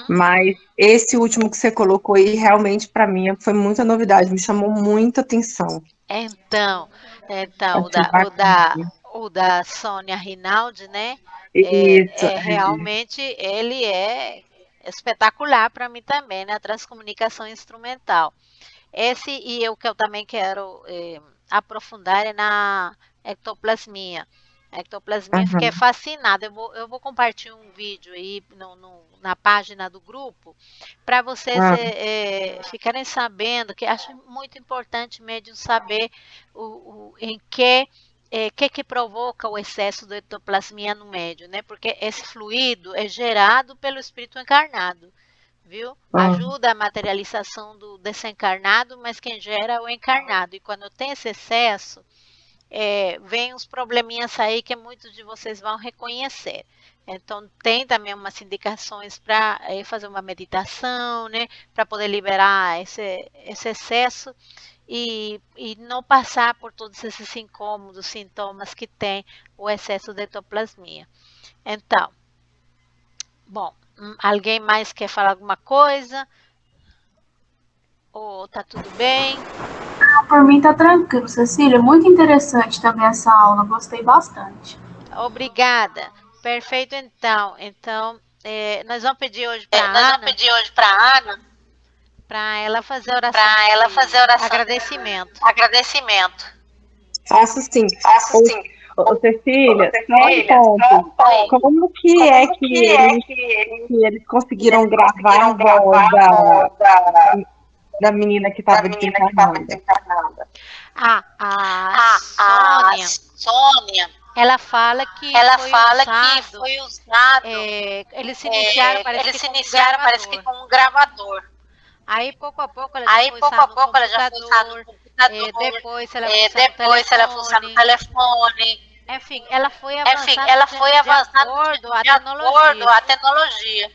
Mas esse último que você colocou aí, realmente, para mim, foi muita novidade, me chamou muita atenção. Então, Achei bacana. o da Sônia Rinaldi, né? Isso, Realmente ele é espetacular para mim também, né? A transcomunicação instrumental. O que eu também quero aprofundar é na ectoplasmia. A ectoplasmia, fiquei aham, fascinada. Eu vou compartilhar um vídeo aí na página do grupo para vocês ah, ficarem sabendo, que acho muito importante mesmo saber em que provoca o excesso de ectoplasmia no médium, né? Porque esse fluido é gerado pelo espírito encarnado, viu? ah, Ajuda a materialização do desencarnado, mas quem gera é o encarnado. E quando tem esse excesso, vem uns probleminhas aí que muitos de vocês vão reconhecer. Então, tem também umas indicações para fazer uma meditação, né? Para poder liberar esse excesso e não passar por todos esses incômodos, sintomas que tem o excesso de ectoplasmia. Então, bom, alguém mais quer falar alguma coisa? Ou tá tudo bem? Por mim tá tranquilo, Cecília. Muito interessante também essa aula, gostei bastante. Obrigada. Perfeito, então. Então, nós vamos pedir hoje para a Ana para ela fazer oração para ela de fazer oração de agradecimento. agradecimento. faço sim. Faço sim. Ô, Cecília, só um Cecília, ponto. só um ponto. Como que é que eles conseguiram gravar a voz da menina que estava desencarnada? A A Sônia, Sônia, ela fala que ela foi fala usado, que foi usado, eles se iniciaram, parece eles que se com um iniciaram, parece que gravador. com um gravador. Aí, pouco a pouco, ela Aí, já foi pouco a usando no pouco, ela já foi usando no computador, computador. depois ela foi usando no Depois, ela foi usando no telefone. telefone. Enfim, ela foi Enfim, avançando ela foi avançando acordo à de acordo tecnologia. à tecnologia.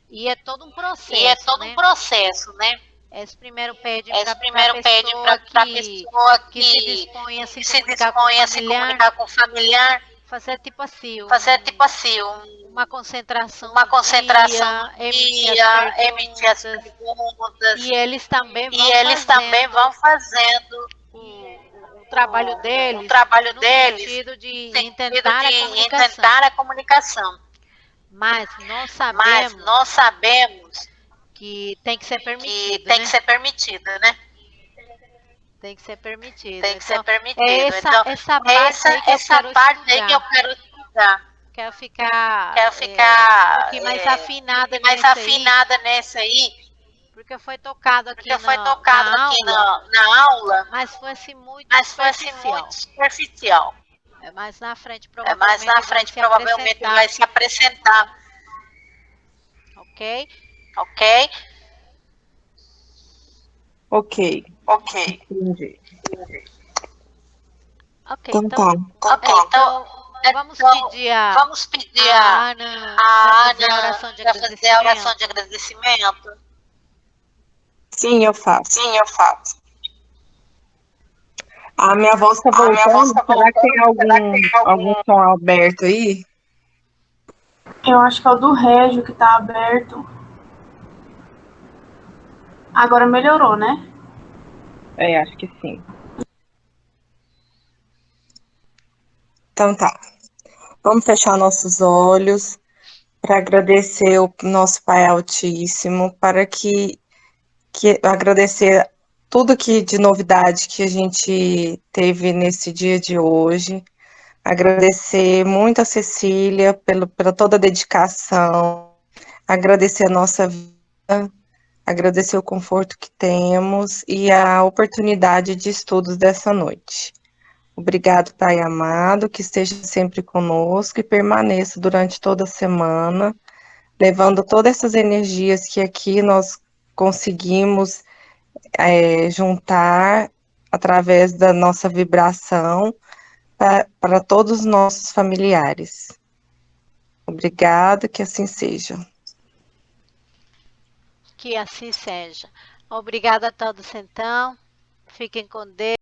E é todo um E é processo, todo um né? processo, né? Esse primeiro pede Esse para primeiro pede pessoa para a que pessoa que se dispõe a se se comunicar com o dispõe a se familiar, comunicar com o familiar, fazer tipo assim, fazer tipo assim, uma concentração uma no concentração dia, no emitir dia, as emitir as perguntas, perguntas, e eles também e eles também vão fazendo o trabalho o deles trabalho no deles sentido de no sentido intentar a de comunicação. tentar a comunicação. Mas nós Mas sabemos nós sabemos que tem que ser que permitido, tem né? que ser permitido, né? Tem que ser permitido. Tem que ser Então, permitido. essa parte aí que eu Essa quero parte aí que eu estudar. quero estudar. Quero ficar Quero um ficar pouquinho mais afinada mais nesse aí, afinada nessa aí, porque foi tocado aqui porque foi na tocado aqui aula, na aula, mas foi assim muito mas foi assim superficial. muito superficial. Mais na frente Mais na frente provavelmente vai se apresentar, ok? ok? Ok, Ok. entendi. Ok, Então tá. então vamos pedir Vamos pedir a Ana a para fazer a oração de para fazer a oração de agradecimento. Sim, eu faço. Sim, eu faço. A minha voz tá A minha voz voltando. tá Será que tem voltando. algum som aberto aí? Eu acho que é o do Régio que tá aberto. Agora melhorou, né? Acho que sim. Então tá. Vamos fechar nossos olhos para agradecer o nosso Pai Altíssimo, para que agradecer tudo que de novidade que a gente teve nesse dia de hoje. Agradecer muito a Cecília pela toda a dedicação, agradecer a nossa vida, agradecer o conforto que temos e a oportunidade de estudos dessa noite. Obrigado, Pai amado, que esteja sempre conosco e permaneça durante toda a semana, levando todas essas energias que aqui nós conseguimos juntar através da nossa vibração para todos os nossos familiares. Obrigada, que assim seja. Que assim seja. Obrigada a todos, então. Fiquem com Deus.